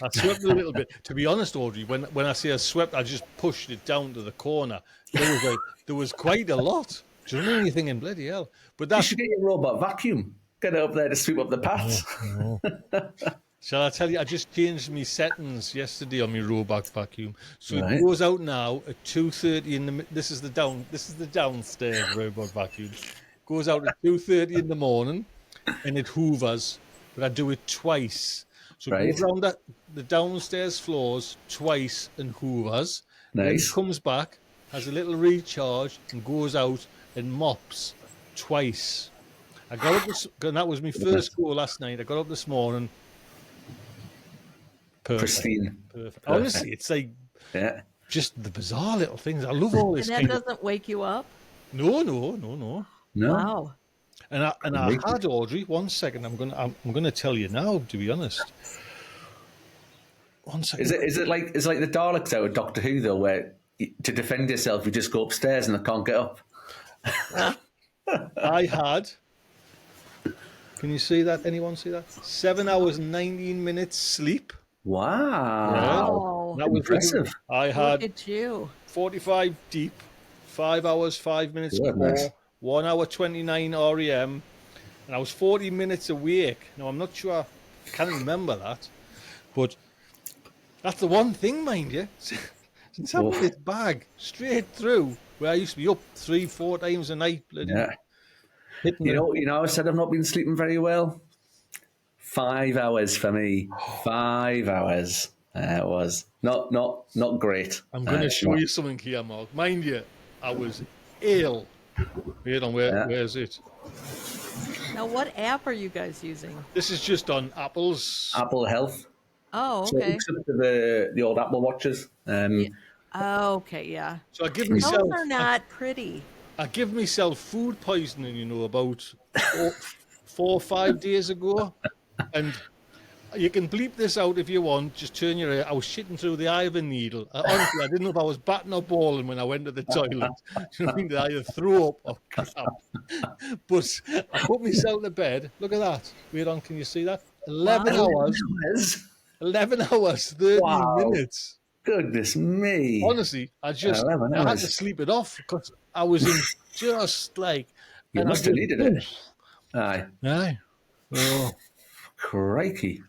I swept a little bit. To be honest, Audrey, when I say I swept, I just pushed it down to the corner. There was quite a lot. Do you know anything in bloody hell? But You should get your robot vacuum. Get it up there to sweep up the paths. Shall I tell you? I just changed my settings yesterday on my robot vacuum, so it goes out now at 2:30 in the. This is the downstairs robot vacuum. Goes out at 2:30 in the morning, and it hoovers. But I do it twice, so it goes around the downstairs floors twice and hoovers. Nice. Then it comes back, has a little recharge, and goes out and mops twice. I got up and that was my first go last night. I got up this morning. Perfect. Pristine. Perfect. Honestly, it's like just the bizarre little things. I love all this. And that doesn't wake you up? No. Wow. And I had, Audrey. 1 second. I'm gonna tell you now. To be honest. 1 second. Is it like the Daleks out of Doctor Who though, where to defend yourself you just go upstairs and they can't get up? I had. Can you see that? Anyone see that? 7 hours and 19 minutes sleep. Wow. Yeah. That was impressive. I had Look at you. 45 deep, 5 hours, 5 minutes Goodness. core, 1 hour 29 REM, and I was 40 minutes awake. Now, I'm not sure, I can't remember that, but that's the one thing, mind you. Since having Oof. this bag straight through, where I used to be up 3-4 times a night, bloody Yeah. hitting You know, I said I've not been sleeping very well. 5 hours for me. 5 hours. It was not great. I'm going to show Not- you something here, Mark. Mind you, I was ill. Wait on, yeah. where is it? Now, what app are you guys using? This is just on Apple's. Apple Health. Oh, So it okay. hooks up to the old Apple watches. Yeah. Oh, okay, yeah. So I give Those myself, are not pretty. I give myself food poisoning, you know, about 4 or 5 days ago, and you can bleep this out if you want. Just turn your ear. I was shitting through the eye of a needle. Honestly, I didn't know if I was batting or balling when I went to the toilet. Do you know what I mean? I either threw up or crap. But I put myself to bed. Look at that. Wait on, can you see that? 11 hours. 11 hours, 13 Wow. minutes. Goodness me. Honestly, I 11 had to hours. sleep it off because I was in just like. You and I must have just- needed it. Aye. Aye. Oh, Crikey.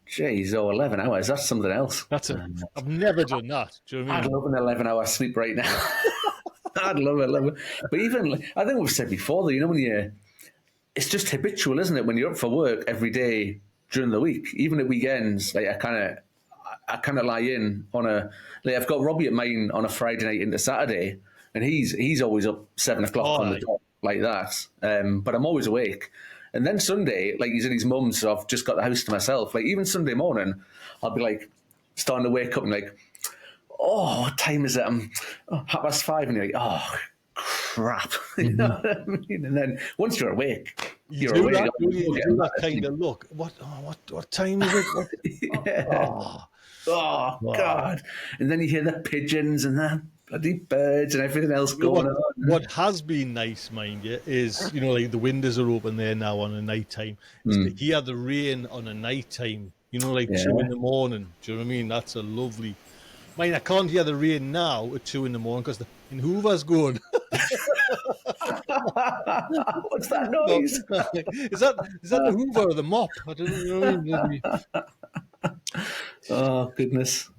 Jeez, 11 hours. That's something else. that's it. I've never done that. Do you know what I I'd mean? love an 11-hour sleep right now. I'd love it. But even, I think we've said before, though, you know, when it's just habitual, isn't it? When you're up for work every day during the week, even at weekends, like I kind of lie in on like I've got Robbie at mine on a Friday night into Saturday, and he's always up 7 o'clock on the Aye. dot like that. But I'm always awake. And then Sunday, like he's at his mum's, so I've just got the house to myself. Like even Sunday morning, I'll be like starting to wake up and like, oh, what time is it? 5:30, and you're like, oh, crap. You know what I mean? And then once you're awake, you're do awake. that, You'll you get do back that to kind sleep. of look. What time is it? Oh, Oh, God. And then you hear the pigeons and the bloody birds and everything else going on. what has been nice, mind you, is, you know, like the windows are open there now on a night time. Is to hear the rain on a night time, you know, like 2 in the morning. Do you know what I mean? That's a lovely. Mind, I can't hear the rain now at 2 in the morning because in Hoover's going. What's that noise? is that the Hoover or the mop? I don't know. Oh, goodness.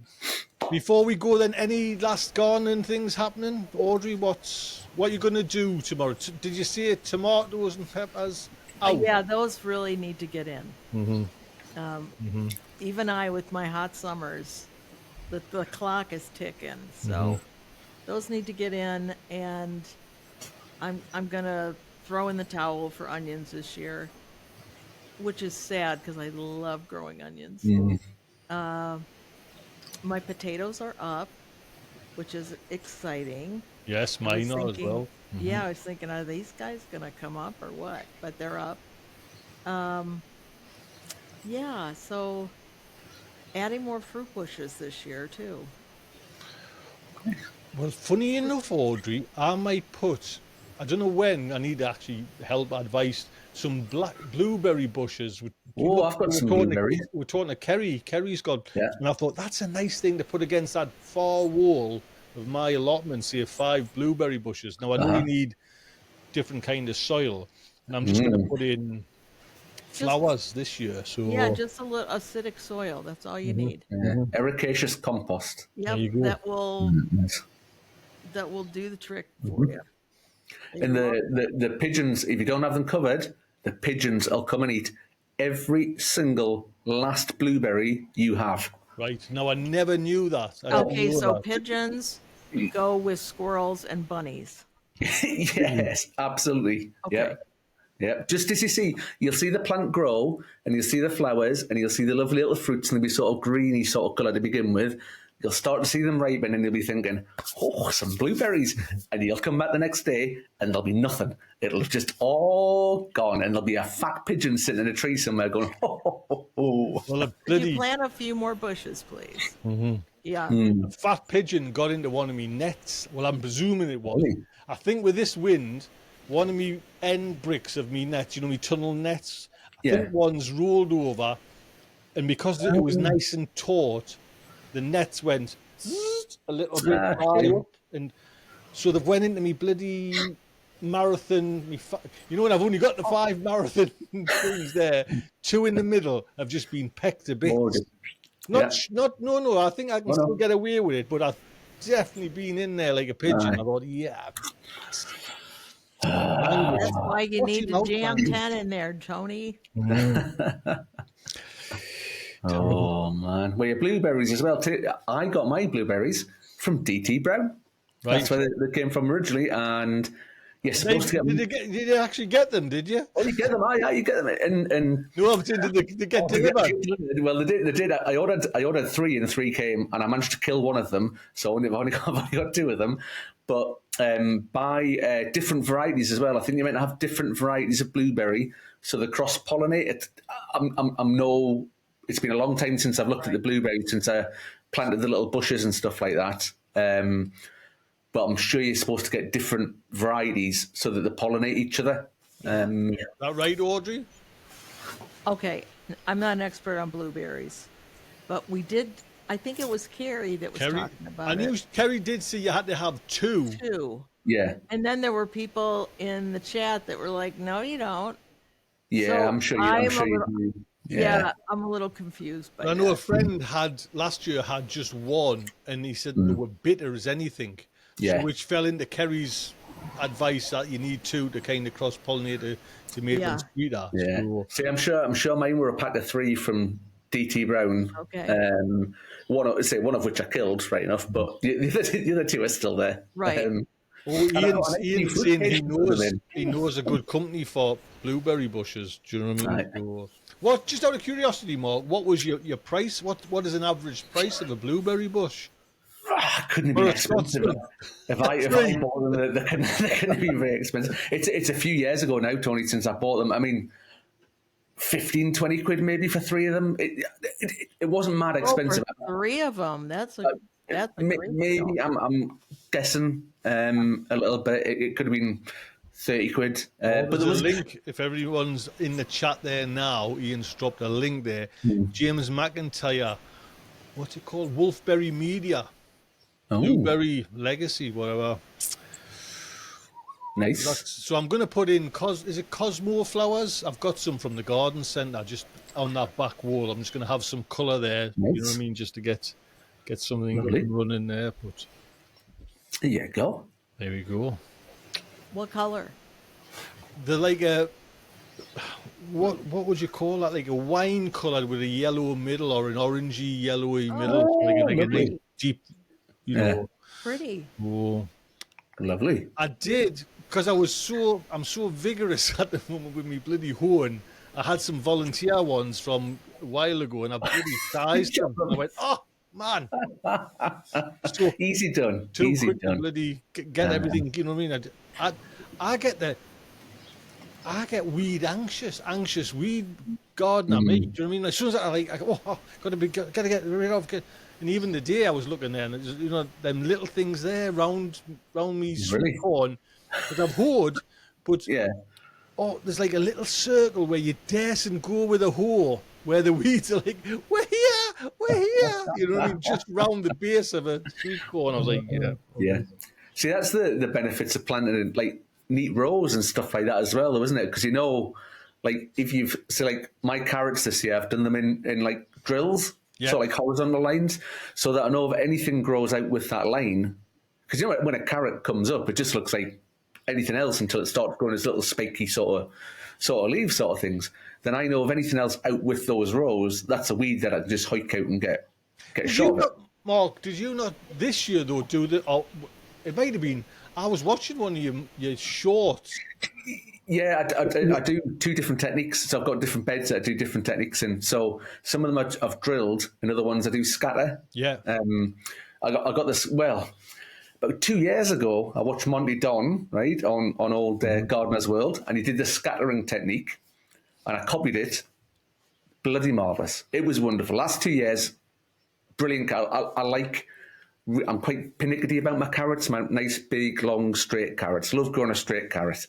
Before we go, then, any last gardening things happening, Audrey? What are you going to do tomorrow? Did you see it? Tomatoes and peppers? Out. Yeah, those really need to get in. Even I, with my hot summers, the clock is ticking. So those need to get in, and I'm gonna throw in the towel for onions this year, which is sad because I love growing onions. My potatoes are up, which is exciting. Yes, I was mine are as thinking- well. Yeah, I was thinking, are these guys gonna come up or what? But they're up. Yeah, so adding more fruit bushes this year too. Well, funny enough, Audrey, I might put, I don't know when, I need to actually help advice, some black blueberry bushes. Oh, I've got some blueberries. We're talking to Kerry. Kerry's got, Yeah. and I thought that's a nice thing to put against that far wall of my allotment, say 5 blueberry bushes. Now, I know you need different kind of soil, and I'm just going to put in flowers this year. So Yeah, just a little acidic soil. That's all you need. Yeah. Ericaceous compost. Yep, you go. that will do the trick for you. And the pigeons, if you don't have them covered, the pigeons will come and eat every single last blueberry you have. right now, I never knew that. I didn't Okay, know so that. pigeons go with squirrels and bunnies. Yes, absolutely. Okay. Yeah. Yeah. Just as you'll see the plant grow and you'll see the flowers and you'll see the lovely little fruits and they'll be sort of greeny sort of colour to begin with. You'll start to see them ripen and you'll be thinking, oh, some blueberries. And you'll come back the next day and there'll be nothing. It'll just all gone and there'll be a fat pigeon sitting in a tree somewhere going, oh. Well, a Can bloody you plant a few more bushes, please? Yeah. fat pigeon got into one of me nets. Well, I'm presuming it was. Really? I think with this wind, one of me end bricks of me nets, you know, me tunnel nets, I think one's rolled over, and because it was nice and taut, the nets went zzz, a little bit high up, and So they've went into me bloody marathon. You know, when I've only got the 5 marathon things there, 2 in the middle have just been pecked to Oh, bits. yeah. No. I think I can Oh, still no. get away with it, but I've definitely been in there like a pigeon. I thought, yeah. That's why you Watch need him to out, jam man. 10 in there, Tony. Oh, man. Well, your blueberries as well, too. I got my blueberries from DT Brown. Right. That's where they came from originally. And you're supposed to get them. Did you actually get them? Did you? Oh, you get them. Oh, yeah, you get them. And No, I'm saying, did they get delivered? well, they did. They did. I ordered 3, and 3 came, and I managed to kill one of them. So I've only got 2 of them. But buy different varieties as well. I think you're meant to have different varieties of blueberry, so they cross pollinate. I'm no. It's been a long time since I've looked at the blueberry, since I planted the little bushes and stuff like that. But I'm sure you're supposed to get different varieties so that they pollinate each other. Is that right, Audrey? Okay, I'm not an expert on blueberries, but we did. I think it was Carrie that was talking about I knew it. Kerry did say you had to have 2. Too. Yeah, And then there were people in the chat that were like, "No, you don't." yeah. So I'm sure you. I'm I'm a sure you little- do. Yeah, I'm a little confused by I know a that. friend last year had just 1, and he said they were bitter as anything. Yeah. So which fell into Kerry's advice that you need 2 to kind of cross pollinate to make them sweeter. Yeah. So, See, I'm sure mine were a pack of 3 from DT Brown. Okay. One of which I killed, right enough, but the other 2 are still there. Right. Ian's saying he knows a good company for blueberry bushes. Do you know what I mean? Right. So, what? Just out of curiosity, Mark, what was your price? What is an average price of a blueberry bush? Couldn't be expensive. If I bought them, they couldn't be very expensive. It's a few years ago now, Tony, since I bought them. I mean, 15, 20 quid maybe for 3 of them. It wasn't mad expensive. For 3 of them, that's a great Maybe deal. I'm guessing a little bit. It could have been 30 quid. But There's there was a link. If everyone's in the chat there now, Ian's dropped a link there. James McIntyre, what's it called? Wolfberry Media. Blueberry Legacy, whatever. Nice. So I'm going to put in, is it Cosmo flowers? I've got some from the garden centre just on that back wall. I'm just going to have some colour there, Nice. you know what I mean, just to get something Lovely. running there. But There you go. there we go. What color? They're like a, what would you call that? Like a wine colour with a yellow middle or an orangey yellowy middle. Like a lovely. nice deep, you know. Pretty. Oh. Lovely. I did, because I'm so vigorous at the moment with me bloody hoeing. I had some volunteer ones from a while ago, and I bloody sized them. I went, oh man, so Easy done. too Easy quick to done. bloody get everything. You know what I mean? I get anxious weed gardener. Me, do you know what I mean? As soon as I gotta get rid of. And even the day I was looking there, and it's, you know, them little things there round me sweet corn that I've hoed, but Yeah. there's like a little circle where you daresn't go with a hoe, where the weeds are like, we're here, you know what I mean? Just round the base of a sweet corn. I was like, yeah. Yeah. See, that's the benefits of planting in like neat rows and stuff like that as well, though, isn't it? Because like if you've like my carrots this year, I've done them in like drills. Yeah. So like horizontal lines, so that I know if anything grows out with that line, because you know when a carrot comes up, it just looks like anything else until it starts growing as little spiky sort of leaf sort of things. Then I know if anything else out with those rows, that's a weed that I can just hike out and get shot at. Mark, did you not this year though do the? Oh, it might have been. I was watching one of your shorts. Yeah, I do 2 different techniques. So I've got different beds that I do different techniques in. So some of them I've drilled, and other ones I do scatter. Yeah. I got this, well, about 2 years ago, I watched Monty Don, right, on old Gardener's World, and he did the scattering technique, and I copied it. Bloody marvellous. It was wonderful. Last 2 years, brilliant. I'm quite pernickety about my carrots, my nice, big, long, straight carrots. Love growing a straight carrot.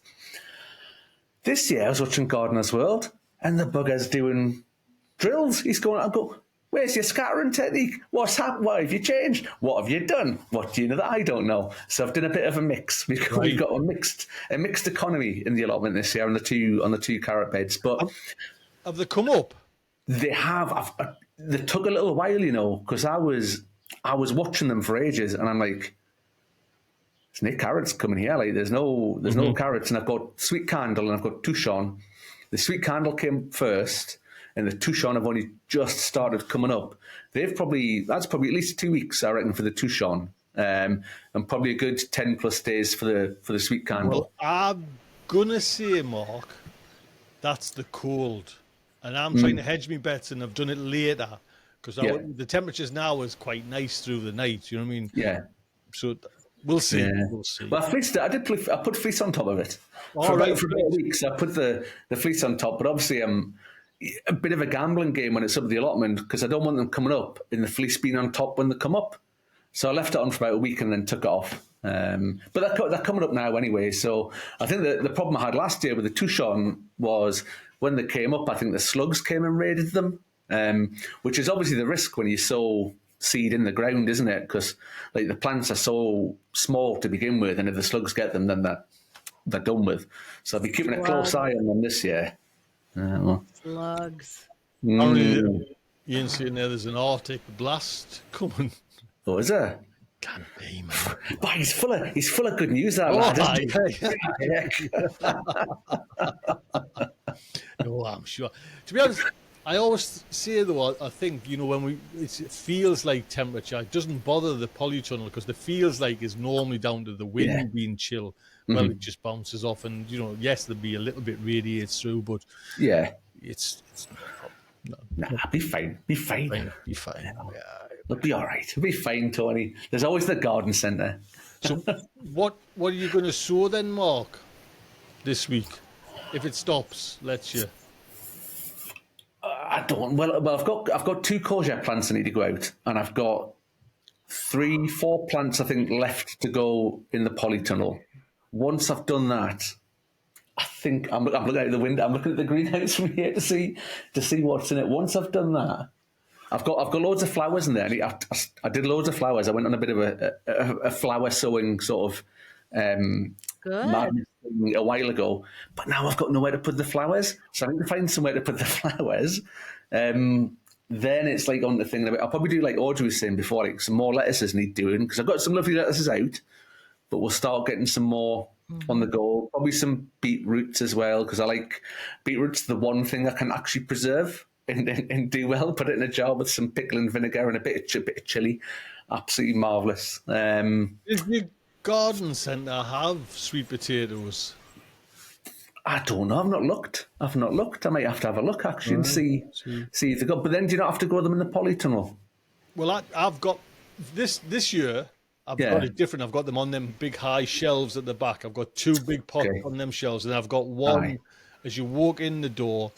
This year, I was watching Gardener's World, and the bugger's doing drills. I go, Where's your scattering technique? What's happened? What have you changed? What have you done? What do you know that I don't know? So I've done a bit of a mix. We've got a mixed economy in the allotment this year on the two carrot beds. But have they come up? they have. They took a little while, because I was watching them for ages, and I'm like, there's no carrots coming here. Like there's no carrots, and I've got sweet candle and I've got touchon. The sweet candle came first, and the touchon have only just started coming up. That's probably at least 2 weeks, I reckon, for the touchon, and probably a good 10 plus days for the sweet candle. Well, I'm gonna say, Mark, that's the cold, and I'm trying to hedge my bets, and I've done it later because the temperatures now is quite nice through the night. You know what I mean? Yeah. So we'll see. Yeah. We'll see. Well, I put fleece on top of it. For about weeks, I put the fleece on top, but obviously a bit of a gambling game when it's up the allotment because I don't want them coming up and the fleece being on top when they come up. So I left it on for about a week and then took it off. But they're coming up now anyway. So I think the problem I had last year with the touchon was when they came up, I think the slugs came and raided them, which is obviously the risk when you sow seed in the ground, isn't it? Because like the plants are so small to begin with, and if the slugs get them, then they're done with. So I'll be keeping a close eye on them this year. Slugs. You ain't seeing there's an Arctic blast coming. Oh, is there? Can't be, man. But he's full of good news, that lad. No, I'm sure. To be honest, I always say though, I think when it feels like temperature, it doesn't bother the polytunnel because the feels like is normally down to the wind being chill. Well, it just bounces off, and yes, there'll be a little bit radiates through, but it's no problem. No. Nah, be fine. Be fine. Be fine. Yeah. It'll be all right. It'll be fine, Tony. There's always the garden centre. So, what are you going to sow then, Mark? This week, if it stops, let's you. I don't. Well, I've got 2 courgette plants I need to go out, and I've got 3-4 plants I think left to go in the polytunnel. Once I've done that, I think I'm looking out the window. I'm looking at the greenhouse from here to see what's in it. Once I've done that, I've got loads of flowers in there. I did loads of flowers. I went on a bit of a flower sowing sort of madness thing a while ago, but now I've got nowhere to put the flowers. So I need to find somewhere to put the flowers. Then it's like on the thing. I'll probably do like Audrey was saying before, like some more lettuces need doing because I've got some lovely lettuces out, but we'll start getting some more on the go. Probably some beetroots as well because I like beetroots. The one thing I can actually preserve and do well. Put it in a jar with some pickle and vinegar and a bit of chili. Absolutely marvellous. Does your garden centre have sweet potatoes? I don't know. I've not looked. I might have to have a look actually and see if they got. But then do you not have to grow them in the polytunnel? Well, I've got this year. I've got it different. I've got them on them big high shelves at the back. I've got 2 big pots on them shelves, and I've got one as you walk in the door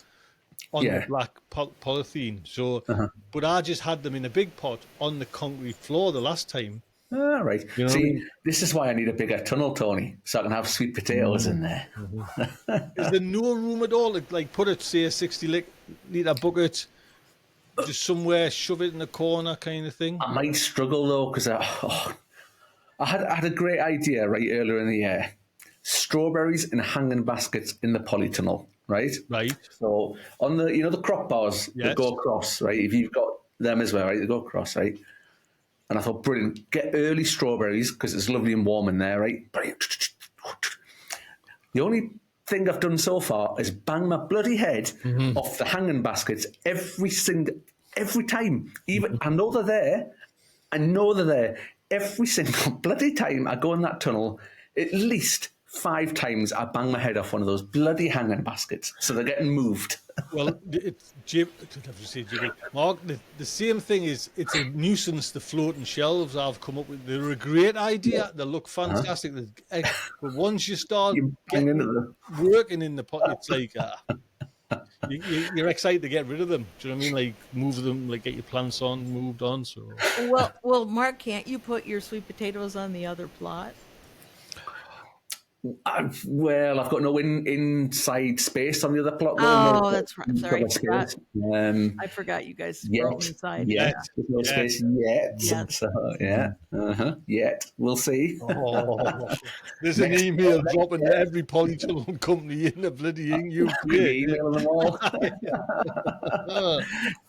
on the black polythene. So, but I just had them in a big pot on the concrete floor the last time. All right. See, this is why I need a bigger tunnel, Tony, so I can have sweet potatoes in there. Is there no room at all to like put it, say, a 60-litre bucket, just somewhere, shove it in the corner, kind of thing? I might struggle though because I had a great idea right earlier in the year. Strawberries in hanging baskets in the polytunnel, right? Right. So on the the crop bars that go across, right? If you've got them as well, right? They go across, right? And I thought, brilliant, get early strawberries because it's lovely and warm in there, right? Brilliant. The only thing I've done so far is bang my bloody head off the hanging baskets every time. Even I know they're there. Every single bloody time I go in that tunnel, at least 5 times I bang my head off one of those bloody hanging baskets. So they're getting moved. Well, Mark, the same thing is it's a nuisance, the floating shelves I've come up with. They're a great idea. They look fantastic. But once you start working in the pot, it's like you're excited to get rid of them. Do you know what I mean? Like move them, like get your plants moved on. So Well, Mark, can't you put your sweet potatoes on the other plot? Well, I've got no inside space on the other plot. Oh, that's right. I'm sorry. Got a space. I forgot you guys Yet, grow inside. yet, there's no space yet. Yes. So yeah, yet we'll see. Oh, there's an email dropping to every polytunnel company in the bloody UK. Email them all.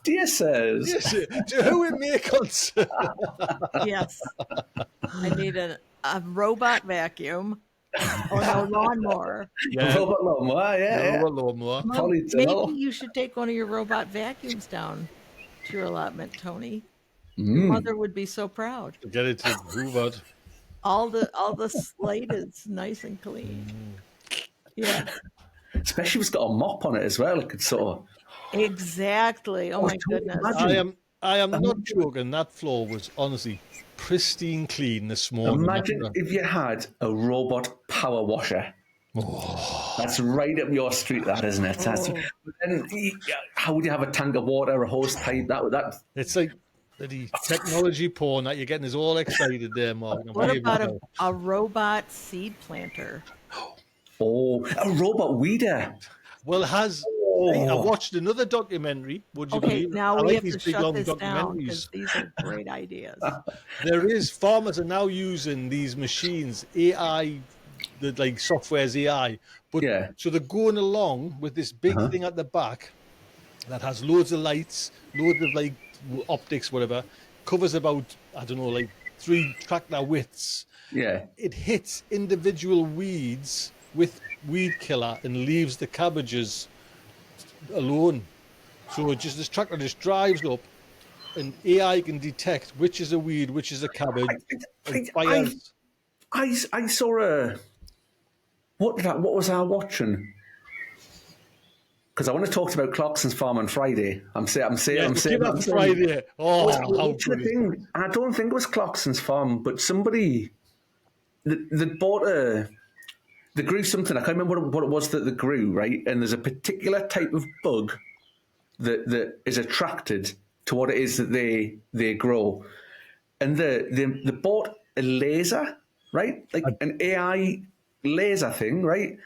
Dear sirs, Yes, to who it may concern. Yes. I need a robot vacuum. Oh, no, lawnmower. robot lawnmower, yeah. Robot lawnmower. Well, Polytunnel. maybe you should take one of your robot vacuums down to your allotment, Tony. Your mother would be so proud. Get it to Hoover. All the slate is nice and clean. Yeah, Especially if it's got a mop on it as well. It could sort of. exactly. Oh my goodness. I am not joking. That floor was honestly pristine clean this morning. Imagine if you had a robot power washer. That's right up your street, that isn't it? That's, and how would you have a tank of water, a hose pipe? That It's like the technology porn that you're getting is all excited there, Mark. What about a robot seed planter? a robot weeder. Well, I watched another documentary. Would you Okay, believe? now I we like have to these big shut long this down because documentaries. these are great ideas. Farmers are now using these machines, AI, like software's AI, but so they're going along with this big thing at the back that has loads of lights, loads of like optics, whatever, covers about, I don't know, like 3 tractor widths. Yeah. It hits individual weeds with weed killer and leaves the cabbages alone. So this tractor just drives up, and AI can detect which is a weed, which is a cabbage. I saw a. What was I watching? Because I want to talk about Clarkson's Farm on Friday. I'm saying Friday. Oh, how good is that? I don't think it was Clarkson's Farm, but somebody that bought they grew something. I can't remember what it was that they grew, right? And there's a particular type of bug that is attracted to what it is that they grow. And they bought a laser, right? Like an AI laser thing, right?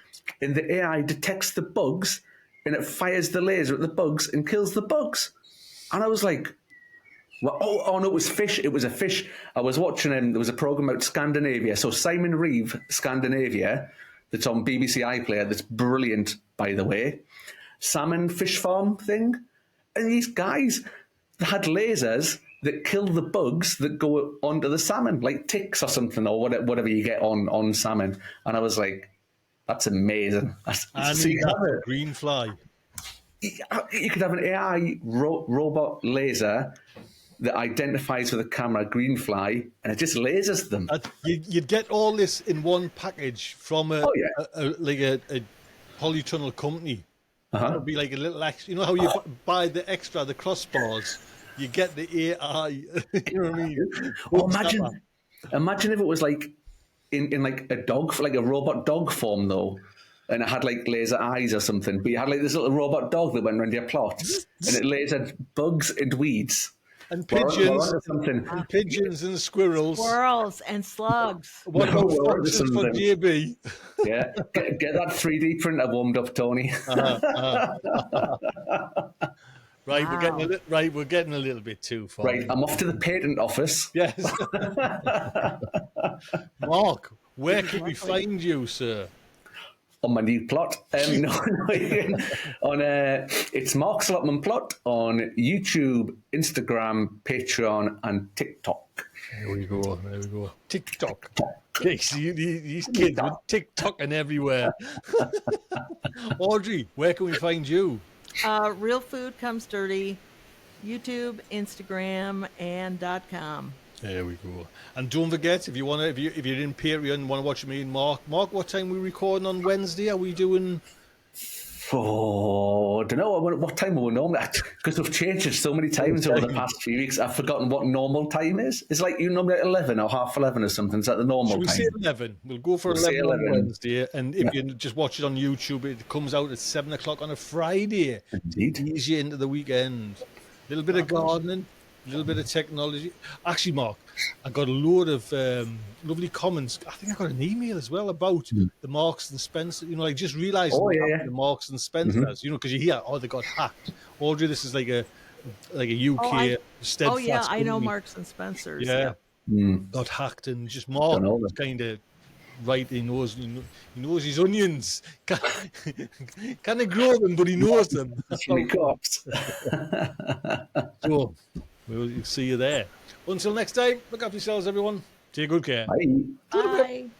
And the AI detects the bugs and it fires the laser at the bugs and kills the bugs. And I was like, well, oh no, it was fish. It was a fish. I was watching there was a program about Scandinavia. So Simon Reeve, Scandinavia, that's on BBC iPlayer, that's brilliant, by the way. Salmon fish farm thing. And these guys had lasers that kill the bugs that go onto the salmon, like ticks or something, or whatever you get on salmon. And I was like, that's amazing. And so you have a green fly. You could have an AI robot laser that identifies with a camera green fly, and it just lasers them. You'd get all this in one package from a polytunnel company. It would be like a little extra. You know how you buy the crossbars? You get the AI. You know what I mean? Imagine if it was like in like a dog, like a robot dog form though, and it had like laser eyes or something. But you had like this little robot dog that went around your plot, and it lasered bugs and weeds. And pigeons, and pigeons and squirrels. Squirrels and slugs. What about foxes for JB? Yeah, get that 3D printer warmed up, Tony. Right, Wow. we're getting a little bit too far. Right, I'm off to the patent office. Yes. Mark, where can we find you, sir? On my new plot. It's Mark's Allotment Plot on YouTube, Instagram, Patreon, and TikTok. There we go. TikTok. These kids with TikTok and everywhere. Audrey, where can we find you? Real Food Comes Dirty, YouTube, Instagram, and .com. There we go. And don't forget, if you're in Patreon and want to watch me and Mark, what time are we recording on Wednesday? Are we doing? Oh, I don't know what time we normally, because we've changed it so many times over the past few weeks. I've forgotten what normal time is. It's like you normally at 11 or half 11 or something. Is that the normal time? Should we say 11? We'll go for 11 on Wednesday. And if you just watch it on YouTube, it comes out at 7 o'clock on a Friday. Indeed. Easy into the weekend. A little bit of gardening, a little bit of technology. Actually, Mark, I got a load of lovely comments. I think I got an email as well about the Marks and Spencer. You know, like just realizing what happened to Marks and Spencers. You know, because you hear, oh, they got hacked. Audrey, this is like a UK steadfast. Yeah, I know company. Marks and Spencers. Yeah, Yep. got hacked, and just Mark was kind of right. He knows his onions. Can't grow them, but he knows them. So we'll see you there. Until next time, look after yourselves, everyone. Take good care. Bye. Bye.